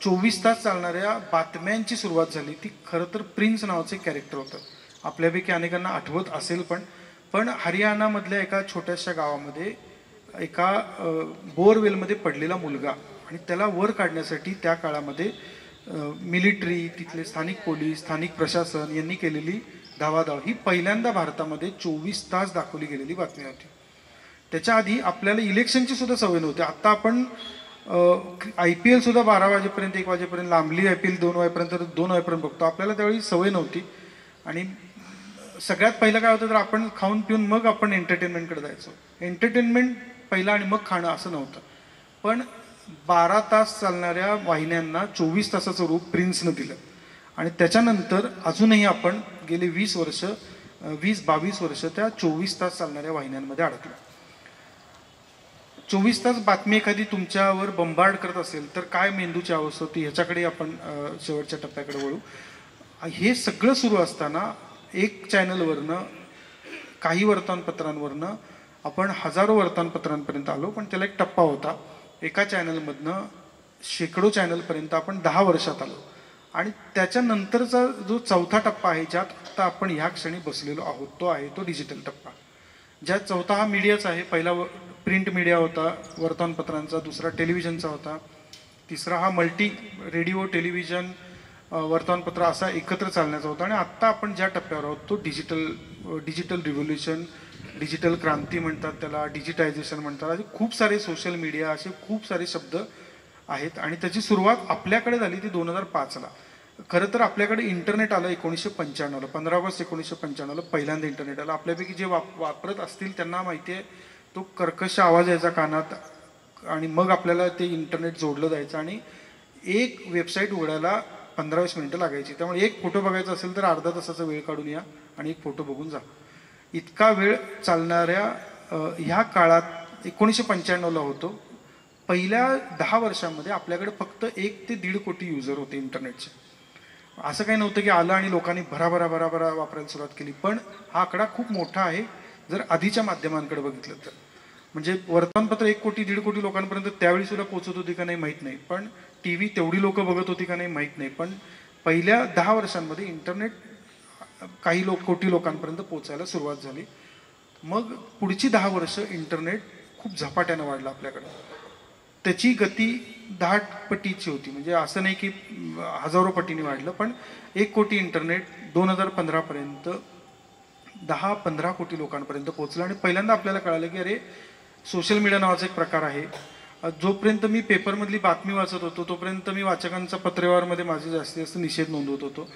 24 तास चालणाऱ्या बातम्यांची सुरुवात झाली. ती खरं तर प्रिन्स नावाचं एक कॅरेक्टर होतं. आपल्यापैकी अनेकांना आठवत असेल, पण हरियाणामधल्या एका छोट्याशा गावामध्ये एका बोअरवेलमध्ये पडलेला मुलगा आणि त्याला वर काढण्यासाठी त्या काळामध्ये मिलिटरी, तिथले स्थानिक पोलीस, स्थानिक प्रशासन यांनी केलेली धावाधाव ही पहिल्यांदा भारतामध्ये 24 तास दाखवली गेलेली बातमी होती. त्याच्या आधी आपल्याला इलेक्शनची सुद्धा सवय नव्हती. आत्ता आपण IPL सुद्धा 12 वाजेपर्यंत 1 वाजेपर्यंत, लांबली IPL 2 वाजेपर्यंत 2 वाजेपर्यंत बघतो. आपल्याला त्यावेळी सवय नव्हती. आणि सगळ्यात पहिलं काय होतं तर आपण खाऊन पिऊन मग आपण एंटरटेनमेंटकडे जायचो. एंटरटेनमेंट पहिला आणि मग खाणं असं नव्हतं. पण 12 तास चालणाऱ्या वाहिन्यांना 24 तासाचं रूप प्रिन्सनं दिलं. आणि त्याच्यानंतर अजूनही आपण गेले 20-22 वर्ष त्या 24 तास चालणाऱ्या वाहिन्यांमध्ये अडकलो. 24 तास बातमी एखादी तुमच्यावर बंबार्ड करत असेल तर काय मेंदूची अवस्था होती ह्याच्याकडे आपण शेवटच्या टप्प्याकडे वळू. हे सगळं सुरू असताना एक चॅनलवरनं, काही वर्तमानपत्रांवरनं आपण हजारो वर्तमानपत्रांपर्यंत आलो. पण त्याला एक टप्पा होता. एका चॅनलमधनं शेकडो चॅनलपर्यंत आपण 10 वर्षात आलो. आणि त्याच्यानंतरचा जो चौथा टप्पा आहे ज्यात आता आपण ह्या क्षणी बसलेलो आहोत, तो आहे तो डिजिटल टप्पा. ज्यात चौथा हा मीडियाचा आहे. पहिला प्रिंट मीडिया होता वर्तमानपत्रांचा, दुसरा टेलिव्हिजनचा होता, तिसरा हा मल्टी रेडिओ, टेलिव्हिजन, वर्तमानपत्र असा एकत्र चालण्याचा होता. आणि आत्ता आपण ज्या टप्प्यावर आहोत तो डिजिटल रिव्होल्युशन, डिजिटल क्रांती म्हणतात त्याला, डिजिटायझेशन म्हणतात. असे खूप सारे सोशल मीडिया, असे खूप सारे शब्द आहेत. आणि त्याची सुरुवात आपल्याकडे झाली ती 2005ला. खरं तर आपल्याकडे इंटरनेट आलं 1995ला, 15 ऑगस्ट 1995ला पहिल्यांदा इंटरनेट आलं. आपल्यापैकी जे वापरत असतील त्यांना माहिती आहे, तो कर्कश आवाज यायचा कानात आणि मग आपल्याला ते इंटरनेट जोडलं जायचं आणि एक वेबसाईट उघडायला 15-20 मिनिटं लागायची. त्यामुळे एक फोटो बघायचा असेल तर अर्धा तासाचा वेळ काढून या आणि एक फोटो बघून जा. इतका वेळ चालणाऱ्या ह्या काळात 1995ला होतो. पहिल्या 10 वर्षांमध्ये आपल्याकडे फक्त 1 ते 1.5 कोटी युजर होते इंटरनेटचे. असं काही नव्हतं की आलं आणि लोकांनी भराभरा वापरायला सुरुवात केली. पण हा आकडा खूप मोठा आहे जर आधीच्या माध्यमांकडे बघितलं तर. म्हणजे वर्तमानपत्र 1 कोटी 1.5 कोटी लोकांपर्यंत त्यावेळी सुद्धा पोहोचत होती का नाही माहीत नाही, पण टी व्ही तेवढी लोक बघत होती का नाही माहीत नाही. पण पहिल्या 10 वर्षांमध्ये इंटरनेट काही कोटी लोकांपर्यंत पोहोचायला सुरुवात झाली. मग पुढची 10 वर्ष इंटरनेट खूप झपाट्यानं वाढलं आपल्याकडे. त्याची गती 10 पटीची होती. म्हणजे असं नाही की हजारो पटीने वाढलं, पण 1 कोटी इंटरनेट 2015 पर्यंत 10-15 कोटी लोकांपर्यंत पोहोचलं. आणि पहिल्यांदा आपल्याला कळालं की अरे सोशल मीडिया नावाचा एक प्रकार आहे. जोपर्यंत मी पेपरमधली बातमी वाचत होतो तोपर्यंत मी वाचकांचा पत्रव्यवहारमध्ये माझे जास्त निषेध नोंदवत होतो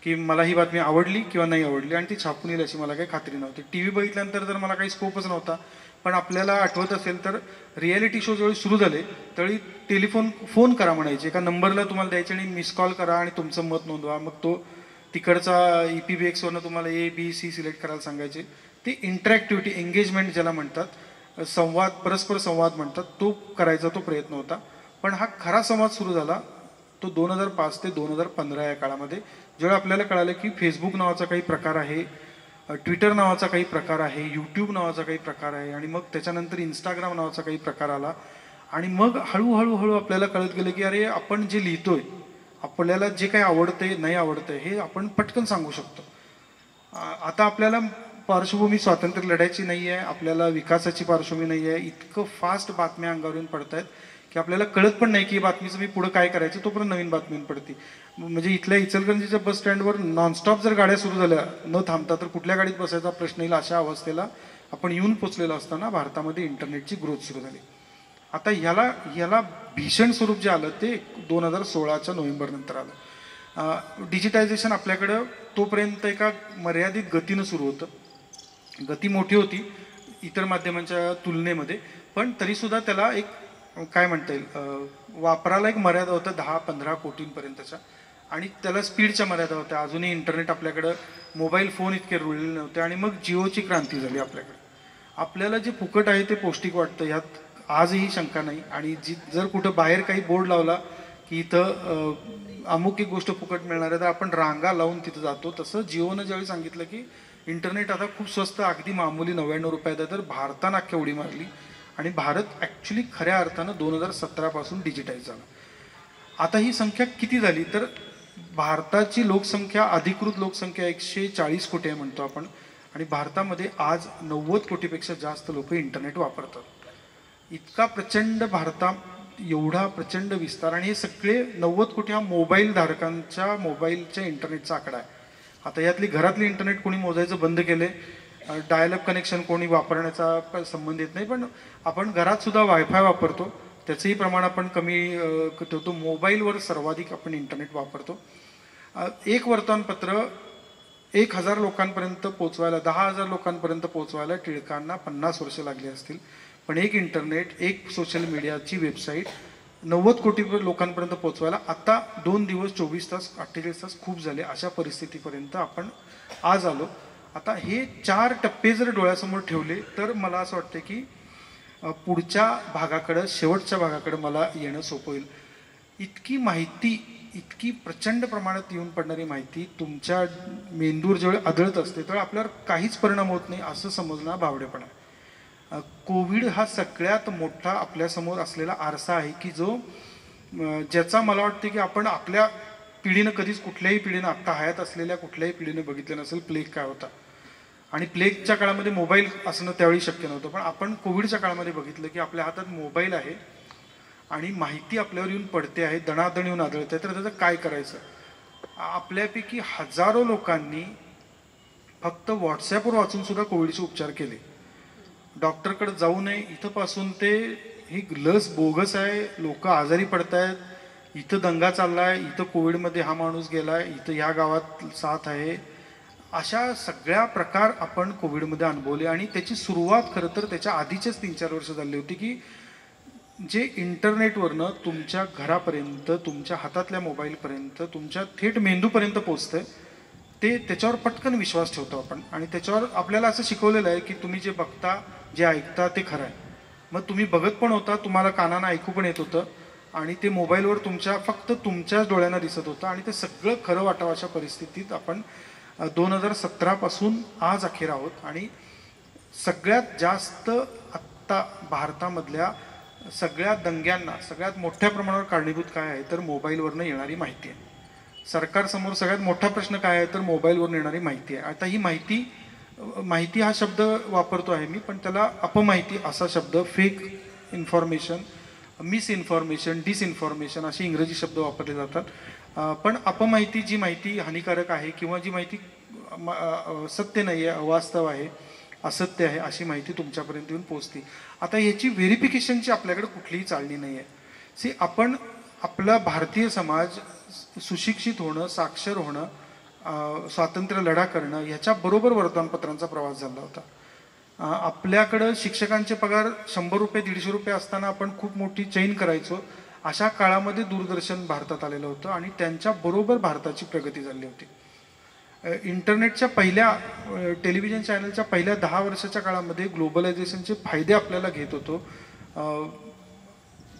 की मला ही बातमी आवडली किंवा नाही आवडली आणि ती छापून येईल अशी मला काही खात्री नव्हती. टी व्ही बघितल्यानंतर तर मला काही स्कोपच नव्हता. पण आपल्याला आठवत असेल तर रियालिटी शो ज्यावेळी सुरू झाले त्यावेळी फोन करा म्हणायचे. एका नंबरला तुम्हाला द्यायचे आणि मिस कॉल करा आणि तुमचं मत नोंदवा. मग तो तिकडचा EPBXवरनं तुम्हाला A-B-C सिलेक्ट करायला सांगायचे. ते इंटरॅक्टिव्हिटी, एंगेजमेंट ज्याला म्हणतात, परस्पर संवाद म्हणतात, तो करायचा तो प्रयत्न होता. पण हा खरा संवाद सुरू झाला तो 2005 ते 2015 या काळामध्ये, जेव्हा आपल्याला कळालं की फेसबुक नावाचा काही प्रकार आहे, ट्विटर नावाचा काही प्रकार आहे, यूट्यूब नावाचा काही प्रकार आहे आणि मग त्याच्यानंतर इंस्टाग्राम नावाचा काही प्रकार आला. आणि मग हळूहळू आपल्याला कळत गेलं की अरे आपण जे लिहितोय, आपल्याला जे काही आवडतंय नाही आवडतंय हे आपण पटकन सांगू शकतो. आता आपल्याला पार्श्वभूमी स्वातंत्र्य लढायची नाही आहे, आपल्याला विकासाची पार्श्वभूमी नाही आहे. इतकं फास्ट बातम्या अंगावरून पडतायत की आपल्याला कळत पण नाही की बातमीचं मी पुढं काय करायचं, तोपर्यंत नवीन बातमी पडते. म्हणजे इथल्या इचलकरंजीच्या बस स्टँडवर नॉनस्टॉप जर गाड्या सुरू झाल्या न थांबता तर कुठल्या गाडीत बसायचा प्रश्न येईल अशा अवस्थेला आपण येऊन पोचलेलो असताना भारतामध्ये इंटरनेटची ग्रोथ सुरू झाली. आता ह्याला भीषण स्वरूप जे आलं ते 2016च्या नोव्हेंबर नंतर आलं. डिजिटायझेशन आपल्याकडं तोपर्यंत एका मर्यादित गतीनं सुरू होतं. गती मोठी होती इतर माध्यमांच्या तुलनेमध्ये, पण तरीसुद्धा त्याला एक काय म्हणता येईल, वापराला एक मर्यादा होता 10-15 कोटींपर्यंतच्या. आणि त्याला स्पीडच्या मर्यादा होत्या. अजूनही इंटरनेट आपल्याकडं, मोबाईल फोन इतके रुळलेले नव्हते. आणि मग जिओची क्रांती झाली आपल्याकडे. आपल्याला जे फुकट आहे ते पौष्टिक वाटतं ह्यात आजही शंका नाही. आणि जर कुठं बाहेर काही बोर्ड लावला की इथं अमुक एक गोष्ट फुकट मिळणार आहे तर आपण रांगा लावून तिथं जातो. तसं जिओनं ज्यावेळी सांगितलं की इंटरनेट आता खूप स्वस्त, अगदी मामूली 99 रुपयात आहे, तर भारतानं अख्ख्या उडी मारली आणि भारत ॲक्च्युली खऱ्या अर्थानं 2017 पासून डिजिटाईज झाला. आता ही संख्या किती झाली तर भारताची लोकसंख्या, अधिकृत लोकसंख्या 140 कोटी आहे म्हणतो आपण, आणि भारतामध्ये आज 90 कोटीपेक्षा जास्त लोक इंटरनेट वापरतात. इतका प्रचंड भारतात एवढा प्रचंड विस्तार. आणि हे सगळे 90 कोटी हा मोबाईल धारकांच्या मोबाईलच्या इंटरनेटचा आकडा आहे. आता यातली घरातली इंटरनेट कोणी मोजायचं बंद केले, डायलअप कनेक्शन कोणी वापरण्याचा संबंध येत नाही, पण आपण घरात सुद्धा वायफाय वापरतो, त्याचंही प्रमाण आपण कमी ठेवतो. मोबाईलवर सर्वाधिक आपण इंटरनेट वापरतो. एक वर्तमानपत्र 1000 लोकांपर्यंत पोचवायला, 10,000 लोकांपर्यंत पोचवायला टिळकांना 50 वर्ष लागली असतील. पण एक इंटरनेट, एक सोशल मीडियाची वेबसाईट 90 कोटी लोकांपर्यंत पोचवायला आता 2 दिवस 24 तास 48 तास खूप झाले. अशा परिस्थितीपर्यंत आपण आज आलो. आता हे 4 टप्पे जर डोळ्यासमोर ठेवले तर मला असं वाटतं की पुढच्या भागाकडं, शेवटच्या भागाकडं मला येणं सोपं होईल. इतकी माहिती, इतकी प्रचंड प्रमाणात येऊन पडणारी माहिती तुमच्या मेंदूवर जेव्हा आदळत असते तेव्हा आपल्यावर काहीच परिणाम होत नाही असं समजणं भावडेपणा. कोविड हा सगळ्यात मोठा आपल्यासमोर असलेला आरसा आहे की ज्याचा मला वाटतं की आपण आपल्या पिढीनं कधीच, कुठल्याही पिढीनं, आत्ता हयात असलेल्या कुठल्याही पिढीनं बघितलं नसेल. प्लेग काय होता, आणि प्लेगच्या काळामध्ये मोबाईल असणं त्यावेळी शक्य नव्हतं, पण आपण कोविडच्या काळामध्ये बघितलं की आपल्या हातात मोबाईल आहे आणि माहिती आपल्यावर येऊन पडते आहे, दणादण येऊन आदळते. तर त्याचं काय करायचं. आपल्यापैकी हजारो लोकांनी फक्त व्हॉट्सॲपवर वाचून सुद्धा कोविडचे उपचार केले. डॉक्टरकडे जाऊ नये इथंपासून ते ही लस बोगस आहे, लोक आजारी पडत आहेत, इथं दंगा चाललाय, इथं कोविडमध्ये हा माणूस गेलाय, इथं ह्या गावात साथ आहे, अशा सगळ्या प्रकार आपण कोविडमध्ये अनुभवले. आणि त्याची सुरुवात खरं तर त्याच्या आधीचेच 3-4 वर्ष झाली होती, की जे इंटरनेटवरनं तुमच्या घरापर्यंत, तुमच्या हातातल्या मोबाईलपर्यंत, तुमच्या थेट मेंदूपर्यंत पोचतंय, ते त्याच्यावर पटकन विश्वास ठेवतो आपण. आणि त्याच्यावर आपल्याला असं शिकवलेलं आहे की तुम्ही जे बघता, जे ऐकता ते खरं आहे. मग तुम्ही बघत पण होता, तुम्हाला कानानं ऐकू पण येत होतं, आणि ते मोबाईलवर तुमच्या फक्त तुमच्याच डोळ्यांना दिसत होतं, आणि ते सगळं खरं वाटावं अशा परिस्थितीत आपण 2017 पासून आज अखेर आहोत. आणि सगळ्यात जास्त आत्ता भारतामधल्या सगळ्या दंग्यांना सगळ्यात मोठ्या प्रमाणावर कारणीभूत काय आहे तर मोबाईलवरनं येणारी माहिती आहे. सरकारसमोर सगळ्यात मोठा प्रश्न काय आहे तर मोबाईलवरून येणारी माहिती आहे. आता ही माहिती हा शब्द वापरतो आहे मी, पण त्याला अपमाहिती असा शब्द, फेक इन्फॉर्मेशन, मिसइन्फॉर्मेशन, डिसइन्फॉर्मेशन असे इंग्रजी शब्द वापरले जातात. पण अपमाहिती, जी माहिती हानिकारक आहे किंवा जी माहिती सत्य नाही आहे, अवास्तव आहे, असत्य आहे, अशी माहिती तुमच्यापर्यंत येऊन पोहोचते. आता ह्याची व्हेरिफिकेशनची आपल्याकडे कुठलीही चालणी नाही आहे. आपण आपला भारतीय समाज सुशिक्षित होणं, साक्षर होणं, स्वातंत्र्य लढा करणं, ह्याच्याबरोबर वर्तमानपत्रांचा प्रवास झाला होता. आपल्याकडं शिक्षकांचे पगार 100 रुपये 150 रुपये असताना आपण खूप मोठी चैन करायचो. अशा काळामध्ये दूरदर्शन भारतात आलेलं होतं आणि त्यांच्याबरोबर भारताची प्रगती झाली होती. इंटरनेटच्या पहिल्या टेलिव्हिजन चॅनलच्या पहिल्या 10 वर्षाच्या काळामध्ये ग्लोबलायझेशनचे फायदे आपल्याला घेत होतो.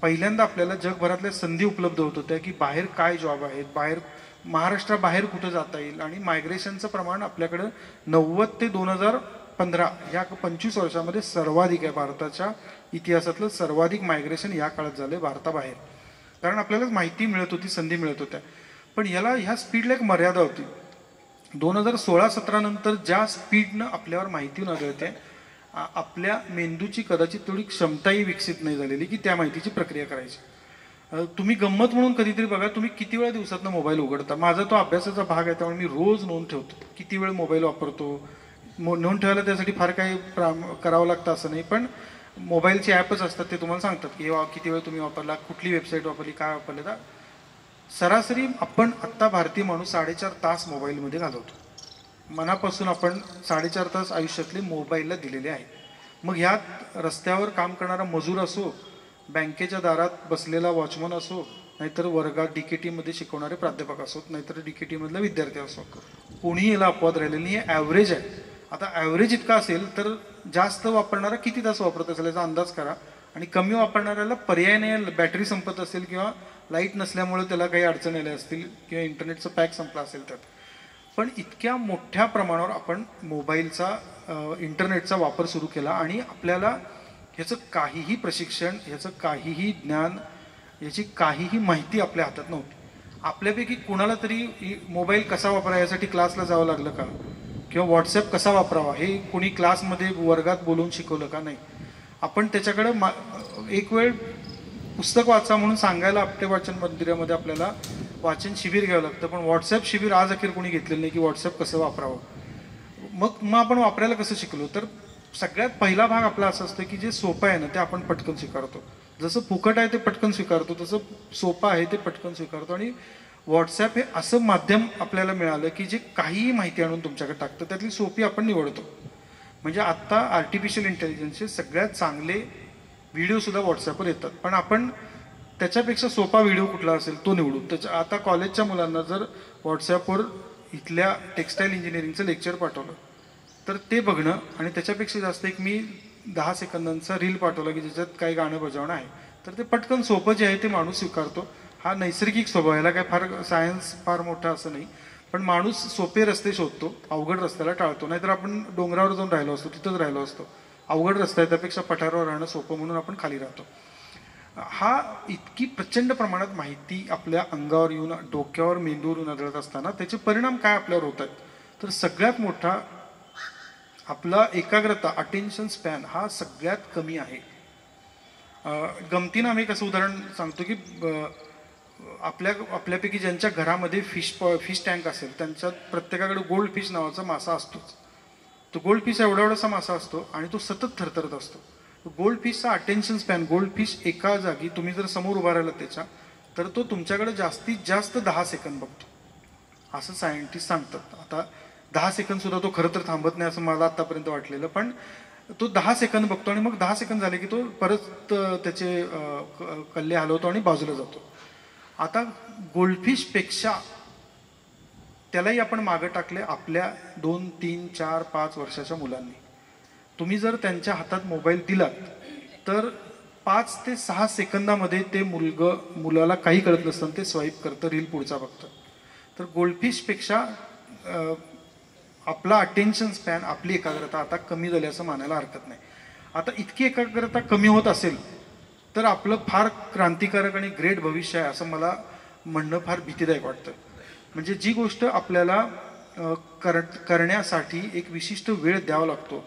पहिल्यांदा आपल्याला जगभरातल्या संधी उपलब्ध होत होत्या की बाहेर काय जॉब आहेत, बाहेर महाराष्ट्राबाहेर कुठं जाता येईल. आणि मायग्रेशनचं प्रमाण आपल्याकडं 90 ते 2015 या 25 वर्षामध्ये सर्वाधिक आहे. भारताच्या इतिहासातलं सर्वाधिक मायग्रेशन या काळात झालं भारताबाहेर, कारण आपल्याला माहिती मिळत होती, संधी मिळत होत्या. पण ह्या स्पीडला एक मर्यादा होती. 2016-17 नंतर ज्या स्पीडनं आपल्यावर माहिती आढळते, आपल्या मेंदूची कदाचित तेवढी क्षमताही विकसित नाही झालेली की त्या माहितीची प्रक्रिया करायची. तुम्ही गंमत म्हणून कधीतरी बघा, तुम्ही किती वेळा दिवसातनं मोबाईल उघडता. माझा तो अभ्यासाचा भाग आहे, त्यामुळे मी रोज नोंद ठेवतो किती वेळ मोबाईल वापरतो. नोंद ठेवायला त्यासाठी फार काही करावं लागतं असं नाही, पण मोबाईलचे ॲपच असतात, ते तुम्हाला सांगतात की किती वेळ तुम्ही वापरला, कुठली वेबसाईट वापरली, काय वापरलं. तर सरासरी आपण आत्ता भारतीय माणूस 4.5 तास मोबाईलमध्ये घालवतो. मनापासून आपण 4.5 तास आयुष्यातले मोबाईलला दिलेले आहेत. मग ह्यात रस्त्यावर काम करणारा मजूर असो, बँकेच्या दारात बसलेला वॉचमन असो, नाहीतर वर्गात DKT शिकवणारे प्राध्यापक असोत, नाहीतर DKT मधला विद्यार्थी असो, कोणीही याला अपवाद राहिलेलं नाही. हे ॲव्हरेज आहे. आता ॲव्हरेज इतका असेल तर जास्त वापरणारा किती तास वापरत असेल याचा अंदाज करा, आणि कमी वापरणाऱ्याला पर्याय नाही, बॅटरी संपत असेल किंवा लाईट नसल्यामुळे त्याला काही अडचण आल्या असतील किंवा इंटरनेटचं पॅक संपला असेल तर. पण इतक्या मोठ्या प्रमाणावर आपण मोबाईलचा, इंटरनेटचा वापर सुरू केला आणि आपल्याला ह्याचं काहीही प्रशिक्षण, ह्याचं काहीही ज्ञान, याची काहीही माहिती आपल्या हातात नव्हती. आपल्यापैकी कुणाला तरी मोबाईल कसा वापरावा यासाठी क्लासला जावं लागलं का, किंवा व्हॉट्सॲप कसा वापरावा हे कोणी क्लासमध्ये वर्गात बोलवून शिकवलं का? नाही. आपण त्याच्याकडं एक वेळ पुस्तक वाचा म्हणून सांगायला आपटे वाचन मंदिरामध्ये आपल्याला वाचन शिबिर घ्यावं लागतं, पण व्हॉट्सॲप शिबिर आज अखेर कोणी घेतलेलं नाही की व्हॉट्सॲप कसं वापरावं. मग आपण वापरायला कसं शिकलो तर सगळ्यात पहिला भाग आपला असा असतो की जे सोपं आहे ना ते आपण पटकन स्वीकारतो. जसं फुकट आहे ते पटकन स्वीकारतो, तसं सोपं आहे ते पटकन स्वीकारतो. आणि व्हॉट्सॲप हे असं माध्यम आपल्याला मिळालं की जे काहीही माहिती आणून तुमच्याकडे टाकतं, त्यातली सोपी आपण निवडतो. म्हणजे आत्ता आर्टिफिशियल इंटेलिजन्सचे सगळ्यात चांगले व्हिडिओसुद्धा व्हॉट्सॲपवर येतात, पण आपण त्याच्यापेक्षा सोपा व्हिडिओ कुठला असेल तो निवडू. आता कॉलेजच्या मुलांना जर व्हॉट्सॲपवर इथल्या टेक्स्टाईल इंजिनिअरिंगचं लेक्चर पाठवलं तर ते बघणं, आणि त्याच्यापेक्षा जास्त एक मी 10 सेकंदांचा रील पाठवला की ज्याच्यात काही गाणं बजावणं आहे, तर ते पटकन सोपं जे आहे ते माणूस स्वीकारतो. हा नैसर्गिक स्वभाव, याला काय फार सायन्स फार मोठं असं नाही, पण माणूस सोपे रस्ते शोधतो, अवघड रस्त्याला टाळतो. नाहीतर आपण डोंगरावर जाऊन राहिलो असतो, तिथंच राहिलो असतो. अवघड रस्ता आहे त्यापेक्षा पठारावर राहणं सोपं म्हणून आपण खाली राहतो. हा इतकी प्रचंड प्रमाणात माहिती आपल्या अंगावर येऊन, डोक्यावर, मेंदूवर येऊन आढळत असताना त्याचे परिणाम काय आपल्यावर होत आहेत तर सगळ्यात मोठा आपला एकाग्रता, अटेन्शन स्पॅन हा सगळ्यात कमी आहे. गमतीनं आम्ही कसं उदाहरण सांगतो की आपल्यापैकी ज्यांच्या घरामध्ये फिश टँक असेल त्यांच्यात प्रत्येकाकडे गोल्ड फिश नावाचा मासा असतोच. तो गोल्ड फिश एवढासा मासा असतो आणि तो सतत थरथरत असतो. गोल्ड फिशचा अटेन्शन स्पॅन, गोल्ड फिश एका जागी तुम्ही जर समोर उभा राहिला त्याच्या तर तो तुमच्याकडे जास्तीत जास्त 10 सेकंद बघतो, असं सायंटिस्ट सांगतात. आता 10 सेकंद सुद्धा तो खरं तर थांबत नाही असं मला आतापर्यंत वाटलेलं, पण तो 10 सेकंद बघतो आणि मग 10 सेकंद झाले की तो परत त्याचे कल्ले हलवतो आणि बाजूला जातो. आता गोल्डफिशपेक्षा त्यालाही आपण मागं टाकले आपल्या 2, 3, 4, 5 वर्षाच्या मुलांनी. तुम्ही जर त्यांच्या हातात मोबाईल दिलात तर 5 ते 6 सेकंदामध्ये ते मुलाला काही कळत नसतं, ते स्वाईप करतं, रील पुढचा बघतं. तर गोल्डफिशपेक्षा आपला अटेन्शन स्पॅन, आपली एकाग्रता आता कमी झाली असं मानायला हरकत नाही. आता इतकी एकाग्रता कमी होत असेल तर आपलं फार क्रांतिकारक आणि ग्रेट भविष्य आहे असं मला म्हणणं फार भीतीदायक वाटतं. म्हणजे जी गोष्ट आपल्याला करण्यासाठी एक विशिष्ट वेळ द्यावा लागतो,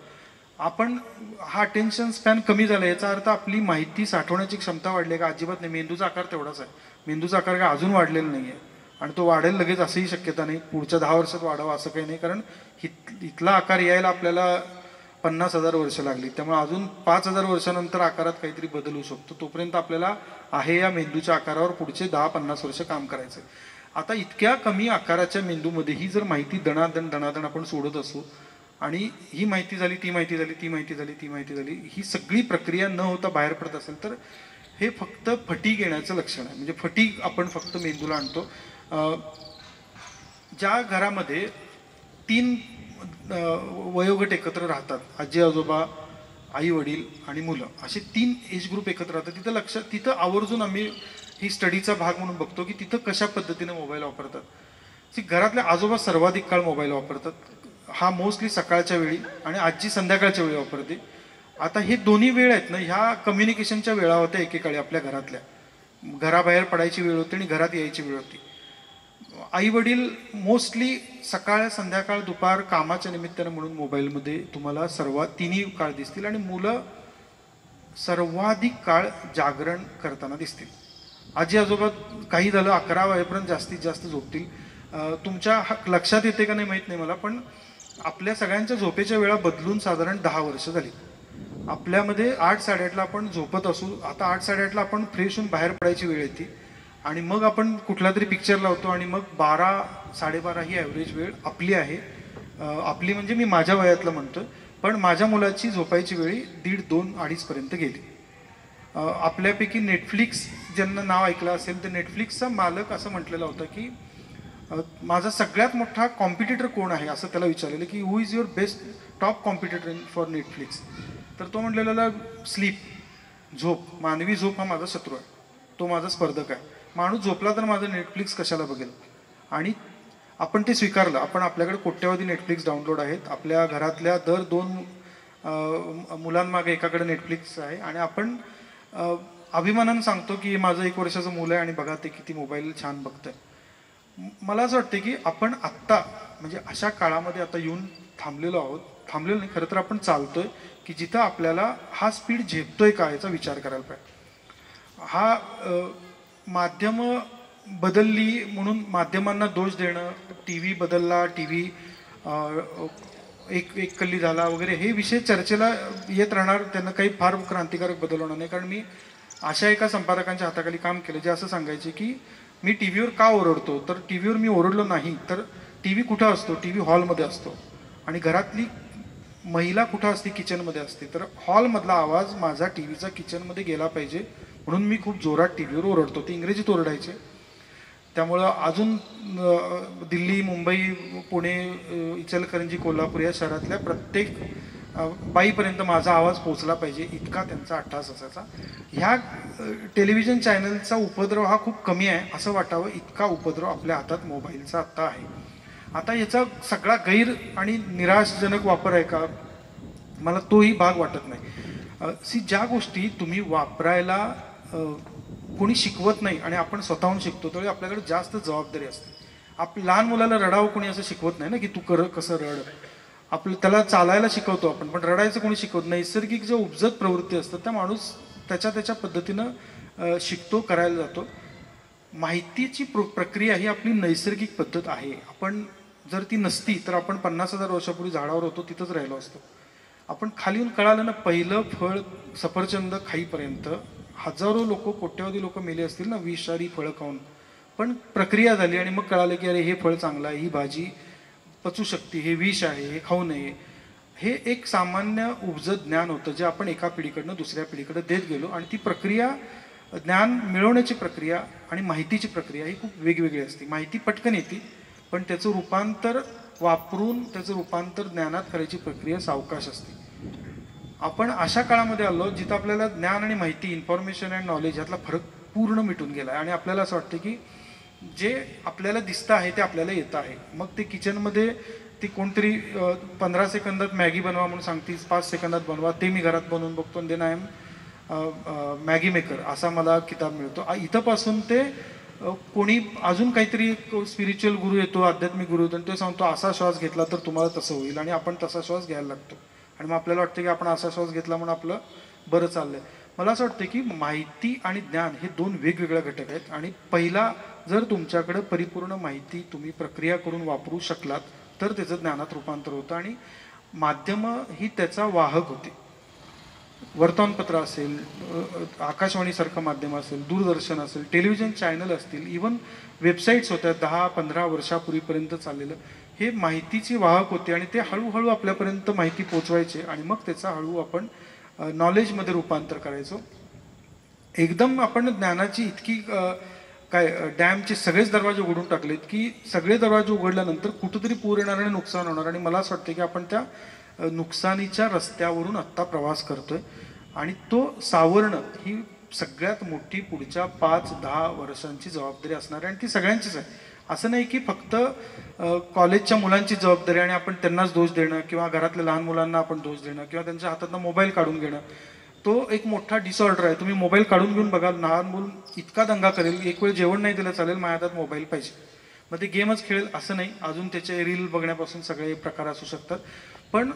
आपण हा अटेन्शन स्पॅन कमी झाला याचा अर्थ आपली माहिती साठवण्याची क्षमता वाढली का? अजिबात नाही. मेंदूचा आकार तेवढाच आहे. मेंदूचा आकार काय अजून वाढलेला नाही आहे आणि तो वाढेल लगेच असंही शक्यता नाही. पुढच्या 10 वर्षात वाढावा असं काही नाही, कारण इथला आकार यायला आपल्याला 50,000 वर्ष लागली. त्यामुळे अजून 5,000 वर्षानंतर आकारात काहीतरी बदल होऊ शकतो. तोपर्यंत आपल्याला आहे या मेंदूच्या आकारावर पुढचे 10-50 वर्ष काम करायचं. आता इतक्या कमी आकाराच्या मेंदूमध्ये ही जर माहिती दणादण आपण सोडत असू आणि ही माहिती झाली, ती माहिती झाली, ती माहिती झाली, ती माहिती झाली, ही सगळी प्रक्रिया न होता बाहेर पडत असेल तर हे फक्त फटीग येण्याचं लक्षण आहे. म्हणजे फटीग आपण फक्त मेंदूला आणतो. ज्या घरामध्ये 3 वयोगट एकत्र राहतात, आजी आजोबा, आई वडील आणि मुलं, असे 3 एज ग्रुप एकत्र राहतात, तिथं आवर्जून आम्ही ही स्टडीचा भाग म्हणून बघतो की तिथं कशा पद्धतीने मोबाईल वापरतात. घरातले आजोबा सर्वाधिक काळ मोबाईल वापरतात, हा मोस्टली सकाळच्या वेळी, आणि आजी संध्याकाळच्या वेळी वापरते. आता हे दोन्ही वेळ आहेत ना, ह्या कम्युनिकेशनच्या वेळा होत्या एकेकाळी आपल्या घरातल्या. घराबाहेर पडायची वेळ होती आणि घरात यायची वेळ होती. आई वडील मोस्टली सकाळ, संध्याकाळ, दुपार कामाच्या निमित्तानं म्हणून मोबाईलमध्ये तुम्हाला तिन्ही काळ दिसतील, आणि मुलं सर्वाधिक काळ जागरण करताना दिसतील. आजी आजोबा काही झालं 11 वाजेपर्यंत जास्तीत जास्त झोपतील. तुमच्या लक्षात येते का नाही माहीत नाही मला, पण आपल्या सगळ्यांच्या झोपेच्या वेळा बदलून साधारण 10 वर्ष झाली. आपल्यामध्ये 8-8:30ला आपण झोपत असू, आता 8-8:30ला आपण फ्रेश होऊन बाहेर पडायची वेळ येते आणि मग आपण कुठला तरी पिक्चर लावतो आणि मग 12-12:30 ही ॲव्हरेज वेळ आपली आहे. आपली म्हणजे मी माझ्या वयातलं म्हणतो, पण माझ्या मुलाची झोपायची वेळी 1:30-2:00-2:30 पर्यंत गेली. आपल्यापैकी नेटफ्लिक्स ज्यांना नाव ऐकलं असेल तर नेटफ्लिक्सचा मालक असं म्हटलेलं होतं की माझा सगळ्यात मोठा कॉम्पिटिटर कोण आहे असं त्याला विचारलेलं की who is your best top competitor for Netflix. तर तो म्हटलेला स्लीप, झोप, मानवी झोप हा माझा शत्रू आहे, तो माझा स्पर्धक आहे. माणूस झोपला तर माझं नेटफ्लिक्स कशाला बघेल. आणि आपण ते स्वीकारलं. आपण आपल्याकडे कोट्यावधी नेटफ्लिक्स डाउनलोड आहेत. आपल्या घरातल्या दर 2 मुलांमागे एकाकडे नेटफ्लिक्स आहे आणि आपण अभिमानानं सांगतो की माझं 1 वर्षाचं मुलं आहे आणि बघा ते किती मोबाईल छान बघतंय. मला असं वाटतं की आपण आत्ता म्हणजे अशा काळामध्ये आता येऊन थांबलेलो नाही, खरं तर आपण चालतोय की जिथं आपल्याला हा स्पीड झेपतोय का याचा विचार करायला पाहिजे. माध्यम बदलली म्हणून माध्यमांना दोष देणं, टी व्ही बदलला, टी व्ही एक कल्ली झाला वगैरे, हे विषय चर्चेला येत राहणार. त्यांना काही फार क्रांतिकारक बदल होणार नाही. कारण मी अशा एका संपादकांच्या हाताखाली काम केलं जे असं सांगायचे की मी टी व्हीवर का ओरडतो, तर टी व्हीवर मी ओरडलो नाही, तर टी व्ही कुठं असतो, टी व्ही हॉलमध्ये असतो आणि घरातली महिला कुठं असते, किचनमध्ये असते. तर हॉलमधला आवाज माझा टी व्हीचा किचनमध्ये गेला पाहिजे म्हणून मी खूप जोरात टी व्हीवर ओरडतो. ते इंग्रजीत ओरडायचे. त्यामुळं अजून दिल्ली, मुंबई, पुणे, इचलकरंजी, कोल्हापूर या शहरातल्या प्रत्येक बाईपर्यंत माझा आवाज पोचला पाहिजे इतका त्यांचा अट्टास असायचा. ह्या टेलिव्हिजन चॅनलचा उपद्रव हा खूप कमी आहे असं वाटावं इतका उपद्रव आपल्या हातात मोबाईलचा आत्ता आहे. आता याचा सगळा गैर आणि निराशजनक वापर आहे का, मला तोही भाग वाटत नाही. ज्या गोष्टी तुम्ही वापरायला कोणी शिकवत नाही आणि आपण स्वतःहून शिकतो त्यावेळी आपल्याकडे जास्त जबाबदारी असते. लहान मुलाला रडावं कोणी असं शिकवत नाही ना की तू कसं रड. त्याला चालायला शिकवतो आपण, पण रडायचं कोणी शिकवत नाही. नैसर्गिक ज्या उपजत प्रवृत्ती असतात त्या माणूस त्याच्या पद्धतीनं शिकतो, करायला जातो. माहितीची प्रक्रिया ही आपली नैसर्गिक पद्धत आहे. आपण जर ती नसती तर आपण 50,000 वर्षापूर्वी झाडावर होतो तिथंच राहिलो असतो. आपण खाली येऊन कळालं ना, पहिलं फळ सफरचंद खाईपर्यंत हजारो लोक, कोट्यावधी लोक मेले असतील ना विषारी फळं खाऊन, पण प्रक्रिया झाली आणि मग कळालं की अरे हे फळ चांगलं आहे, ही भाजी पचू शकते, हे विष आहे, हे खाऊ नये. हे एक सामान्य उपजत ज्ञान होतं जे आपण एका पिढीकडनं दुसऱ्या पिढीकडे देत गेलो. आणि ती प्रक्रिया, ज्ञान मिळवण्याची प्रक्रिया आणि माहितीची प्रक्रिया ही खूप वेगवेगळी असते. माहिती पटकन येते, पण त्याचं रूपांतर वापरून त्याचं रूपांतर ज्ञानात करायची प्रक्रिया सावकाश असते. आपण अशा काळामध्ये आलो जिथं आपल्याला ज्ञान आणि माहिती, इन्फॉर्मेशन अँड नॉलेज यातला फरक पूर्ण मिटून गेला आहे. आणि आपल्याला असं वाटतं की जे आपल्याला दिसतं आहे ते आपल्याला येतं आहे. मग ते किचनमध्ये ती कोणतरी 15 सेकंदात मॅगी बनवा म्हणून सांगतीस, 5 सेकंदात बनवा, ते मी घरात बनवून बघतो आणि then I am Maggi maker असा मला किताब मिळतो. इथंपासून ते कोणी अजून काहीतरी स्पिरिच्युअल गुरु येतो, आध्यात्मिक गुरु येतो आणि तो सांगतो असा श्वास घेतला तर तुम्हाला तसं होईल, आणि आपण तसा श्वास घ्यायला लागतो. आणि मग आपल्याला वाटतं की आपण असा श्वास घेतला म्हणून आपलं बरं चाललंय. मला असं वाटतं की माहिती आणि ज्ञान हे दोन वेगवेगळे घटक आहेत. आणि पहिला, जर तुमच्याकडे परिपूर्ण माहिती तुम्ही प्रक्रिया करून वापरू शकलात तर त्याचं ज्ञानात रूपांतर होतं. आणि माध्यमं ही त्याचा वाहक होते. वर्तमानपत्र असेल, आकाशवाणीसारखं माध्यम असेल, दूरदर्शन असेल, टेलिव्हिजन चॅनल असतील, इवन वेबसाईट्स होत्या 10-15 वर्षापूर्वीपर्यंत चाललेलं, हे माहितीची वाहक होते. आणि ते हळूहळू आपल्यापर्यंत माहिती पोचवायचे आणि मग त्याचा हळू आपण नॉलेजमध्ये रूपांतर करायचो. एकदम आपण ज्ञानाची इतकी डॅमचे सगळेच दरवाजे उघडून टाकलेत की सगळे दरवाजे उघडल्यानंतर कुठंतरी पूर येणार आणि नुकसान होणार. आणि मला असं वाटतं की आपण त्या नुकसानीच्या रस्त्यावरून आत्ता प्रवास करतोय. आणि तो सावरणं ही सगळ्यात मोठी पुढच्या 5-10 वर्षांची जबाबदारी असणार आहे. आणि ती सगळ्यांचीच आहे. असं नाही की फक्त कॉलेजच्या मुलांची जबाबदारी आणि आपण त्यांनाच दोष देणं, किंवा घरातल्या लहान मुलांना आपण दोष देणं, किंवा त्यांच्या हातातनं मोबाईल काढून घेणं. तो एक मोठा डिसऑर्डर आहे. तुम्ही मोबाईल काढून घेऊन बघा, लहान मूल इतका दंगा करेल, एक वेळ जेवण नाही दिलं चालेल, माझ्या हातात मोबाईल पाहिजे, मग ते गेमच खेळेल. असं नाही, अजून त्याचे रील बघण्यापासून सगळे प्रकार असू शकतात. पण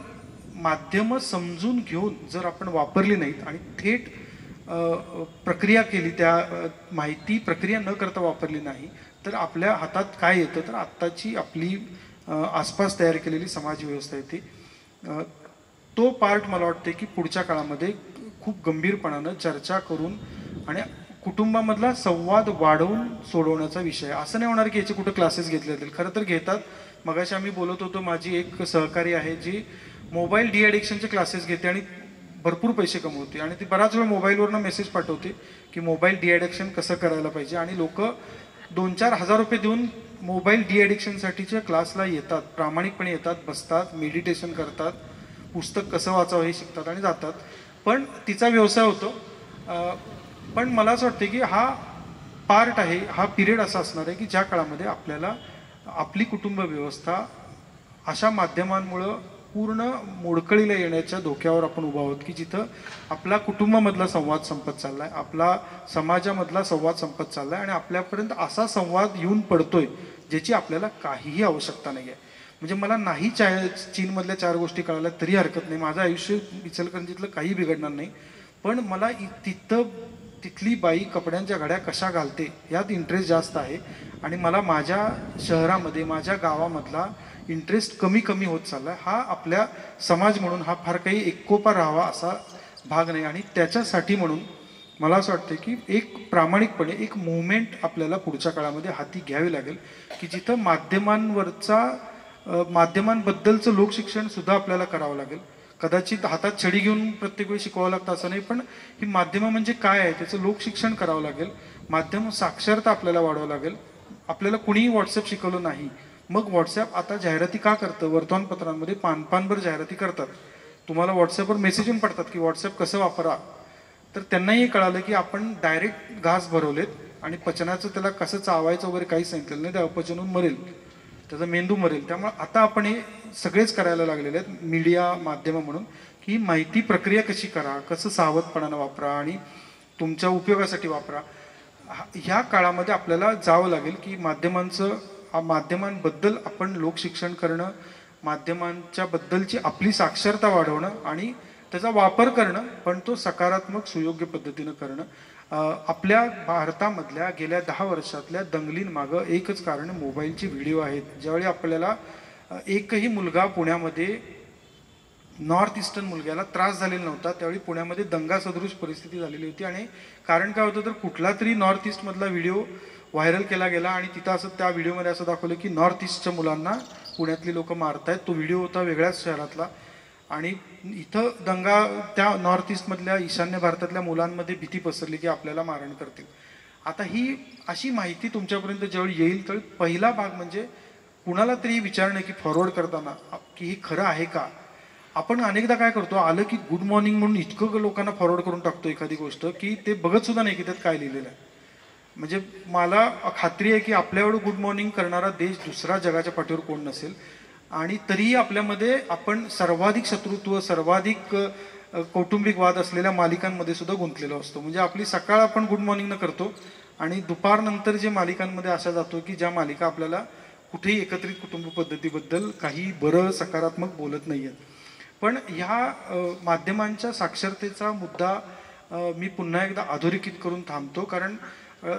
माध्यमं समजून घेऊन जर आपण वापरली नाहीत आणि थेट प्रक्रिया केली, त्या माहिती प्रक्रिया न करता वापरली नाही, तर आपल्या हातात काय येतं, तर आत्ताची आपली आसपास तयार केलेली समाज व्यवस्था येते. तो पार्ट मला वाटते की पुढच्या काळामध्ये खूप गंभीरपणानं चर्चा करून आणि कुटुंबामधला संवाद वाढवून सोडवण्याचा विषय. असं नाही होणार की याचे कुठं क्लासेस घेतले जातील, खरं तर घेतात. मगाशी आम्ही बोलत होतो, माझी एक सहकारी आहे जी मोबाईल डी ॲडिक्शनचे क्लासेस घेते आणि भरपूर पैसे कमवते. आणि ती बराच वेळ मोबाईलवरनं मेसेज पाठवते की मोबाईल डी ॲडिक्शन कसं करायला पाहिजे. आणि लोक 2-4 हजार रुपये देऊन मोबाईल डी ॲडिक्शनसाठीच्या क्लासला येतात, प्रामाणिकपणे येतात, बसतात, मेडिटेशन करतात, पुस्तक कसं वाचावं हे शिकतात आणि जातात. पण तिचा व्यवसाय होतो. पण मला असं वाटतं की हा पार्ट आहे, हा पिरियड असा असणार आहे की ज्या काळामध्ये आपल्याला आपली कुटुंब व्यवस्था अशा माध्यमांमुळं पूर्ण मोडकळीला येण्याच्या धोक्यावर आपण उभा आहोत, की जिथं आपला कुटुंबामधला संवाद संपत चाललाय, आपला समाजामधला संवाद संपत चाललाय आणि आपल्यापर्यंत असा संवाद येऊन पडतोय ज्याची आपल्याला काहीही आवश्यकता नाही आहे. म्हणजे मला नाही चीनमधल्या 4 गोष्टी कळाल्या तरी हरकत नाही, माझं आयुष्य इचलकरंजीतलं काही बिघडणार नाही. पण मला तिथली बाई कपड्यांच्या घड्या कशा घालते यात इंटरेस्ट जास्त आहे. आणि मला माझ्या शहरामध्ये, माझ्या गावामधला इंटरेस्ट कमी कमी होत चालला आहे. हा आपल्या समाज म्हणून हा फार काही एकोपा राहावा असा भाग नाही. आणि त्याच्यासाठी म्हणून मला असं वाटतं की एक प्रामाणिकपणे एक मुवमेंट आपल्याला पुढच्या काळामध्ये हाती घ्यावी लागेल, की जिथं माध्यमांबद्दलचं लोकशिक्षण सुद्धा आपल्याला करावं लागेल. कदाचित हातात छडी घेऊन प्रत्येक वेळी शिकवावं लागतं असं नाही, पण ही माध्यमं म्हणजे काय आहे त्याचं लोकशिक्षण करावं लागेल. माध्यम साक्षरता आपल्याला वाढवावं लागेल. आपल्याला कुणीही व्हॉट्सअप शिकवलं नाही, मग व्हॉट्सअप आता जाहिराती का करतं, वर्तमानपत्रांमध्ये पानभर जाहिराती करतात, तुम्हाला व्हॉट्सअपवर मेसेज येऊन पडतात की व्हॉट्सअप कसं वापरा. तर त्यांनाही कळालं की आपण डायरेक्ट घास भरवलेत आणि पचनाचं त्याला कसं चावायचं वगैरे काही सांगितलेलं नाही, ते अपचन होऊन मरेल, त्याचा मेंदू मरेल. त्यामुळे आता आपण हे सगळेच करायला लागलेले आहेत मीडिया माध्यमं म्हणून, की माहिती प्रक्रिया कशी करा, कसं सावधपणानं वापरा आणि तुमच्या उपयोगासाठी वापरा. ह्या काळामध्ये आपल्याला जावं लागेल की माध्यमांबद्दल आपण लोकशिक्षण करणं, माध्यमांच्या बद्दलची आपली साक्षरता वाढवणं आणि त्याचा वापर करणं, पण तो सकारात्मक सुयोग्य पद्धतीनं करणं. आपल्या भारतामधल्या गेल्या 10 वर्षातल्या दंगलींमागं एकच कारण मोबाईलचे व्हिडिओ आहेत. ज्यावेळी आपल्याला एकही मुलगा पुण्यामध्ये नॉर्थ ईस्टर्न मुलग्याला त्रास झालेला नव्हता, त्यावेळी पुण्यामध्ये दंगा सदृश परिस्थिती झालेली होती. आणि कारण काय होतं तर कुठला तरी नॉर्थ ईस्टमधला व्हिडिओ व्हायरल केला गेला आणि तिथं असं त्या व्हिडिओमध्ये असं दाखवलं की नॉर्थ ईस्टच्या मुलांना पुण्यातली लोक मारतायत. तो व्हिडिओ होता वेगळ्याच शहरातला आणि इथं दंगा त्या नॉर्थ ईस्टमधल्या ईशान्य भारतातल्या मुलांमध्ये भीती पसरली की आपल्याला मारण करतील. आता ही अशी माहिती तुमच्यापर्यंत ज्यावेळी येईल त्यावेळी पहिला भाग म्हणजे कुणाला तरी विचारणं की फॉरवर्ड करताना की हे खरं आहे का. आपण अनेकदा काय करतो, आलं की गुड मॉर्निंग म्हणून इतकं लोकांना फॉरवर्ड करून टाकतो एखादी गोष्ट की ते बघत सुद्धा नाही की त्यात काय लिहिलेलं आहे. म्हणजे मला खात्री आहे की आपल्या एवढं गुड मॉर्निंग करणारा देश दुसरा जगाच्या पाठीवर कोण नसेल. आणि तरीही आपल्यामध्ये आपण सर्वाधिक शत्रुत्व, सर्वाधिक कौटुंबिक वाद असलेल्या मालिकांमध्ये सुद्धा गुंतलेलो असतो. म्हणजे आपली सकाळ आपण गुड मॉर्निंगनं करतो आणि दुपारनंतर जे मालिकांमध्ये अशा जातो की ज्या मालिका आपल्याला कुठेही एकत्रित कुटुंब पद्धतीबद्दल काही बरं सकारात्मक बोलत नाही आहेत. पण ह्या माध्यमांच्या साक्षरतेचा मुद्दा मी पुन्हा एकदा अधोरेखित करून थांबतो. कारण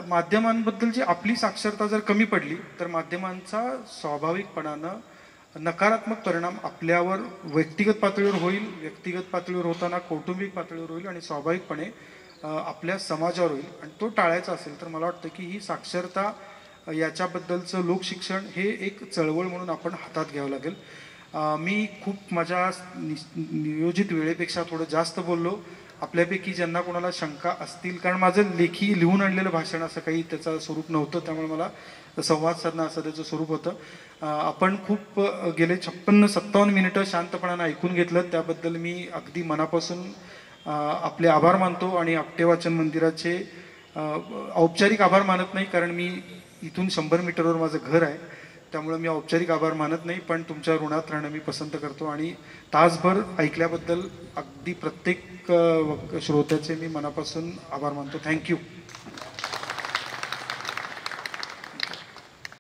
माध्यमांबद्दलची आपली साक्षरता जर कमी पडली तर माध्यमांचा स्वाभाविकपणानं नकारात्मक परिणाम आपल्यावर व्यक्तिगत पातळीवर होईल, व्यक्तिगत पातळीवर होताना कौटुंबिक पातळीवर होईल आणि स्वाभाविकपणे आपल्या समाजावर होईल. आणि तो टाळायचा असेल तर मला वाटतं की ही साक्षरता याच्याबद्दलचं लोकशिक्षण हे एक चळवळ म्हणून आपण हातात घ्यावं लागेल. मी खूप माझ्या नियोजित वेळेपेक्षा थोडं जास्त बोललो. आपल्यापैकी ज्यांना कोणाला शंका असतील, कारण माझं लेखी लिहून आणलेलं भाषण असं काही त्याचं स्वरूप नव्हतं, त्यामुळे मला संवाद साधणं असं त्याचं स्वरूप होतं. आपण खूप गेले 56-57 मिनिटं शांतपणानं ऐकून घेतलं, त्याबद्दल मी अगदी मनापासून आपले आभार मानतो. आणि आपटे वाचन मंदिराचे औपचारिक आभार मानत नाही, कारण मी इथून 100 मीटरवर माझं घर आहे, त्यामुळे मी औपचारिक आभार मानत नाही, पण तुमच्या ऋणात राहणं मी पसंत करतो. आणि तासभर ऐकल्याबद्दल अगदी प्रत्येक श्रोत्याचे मी मनापासून आभार मानतो. थँक्यू.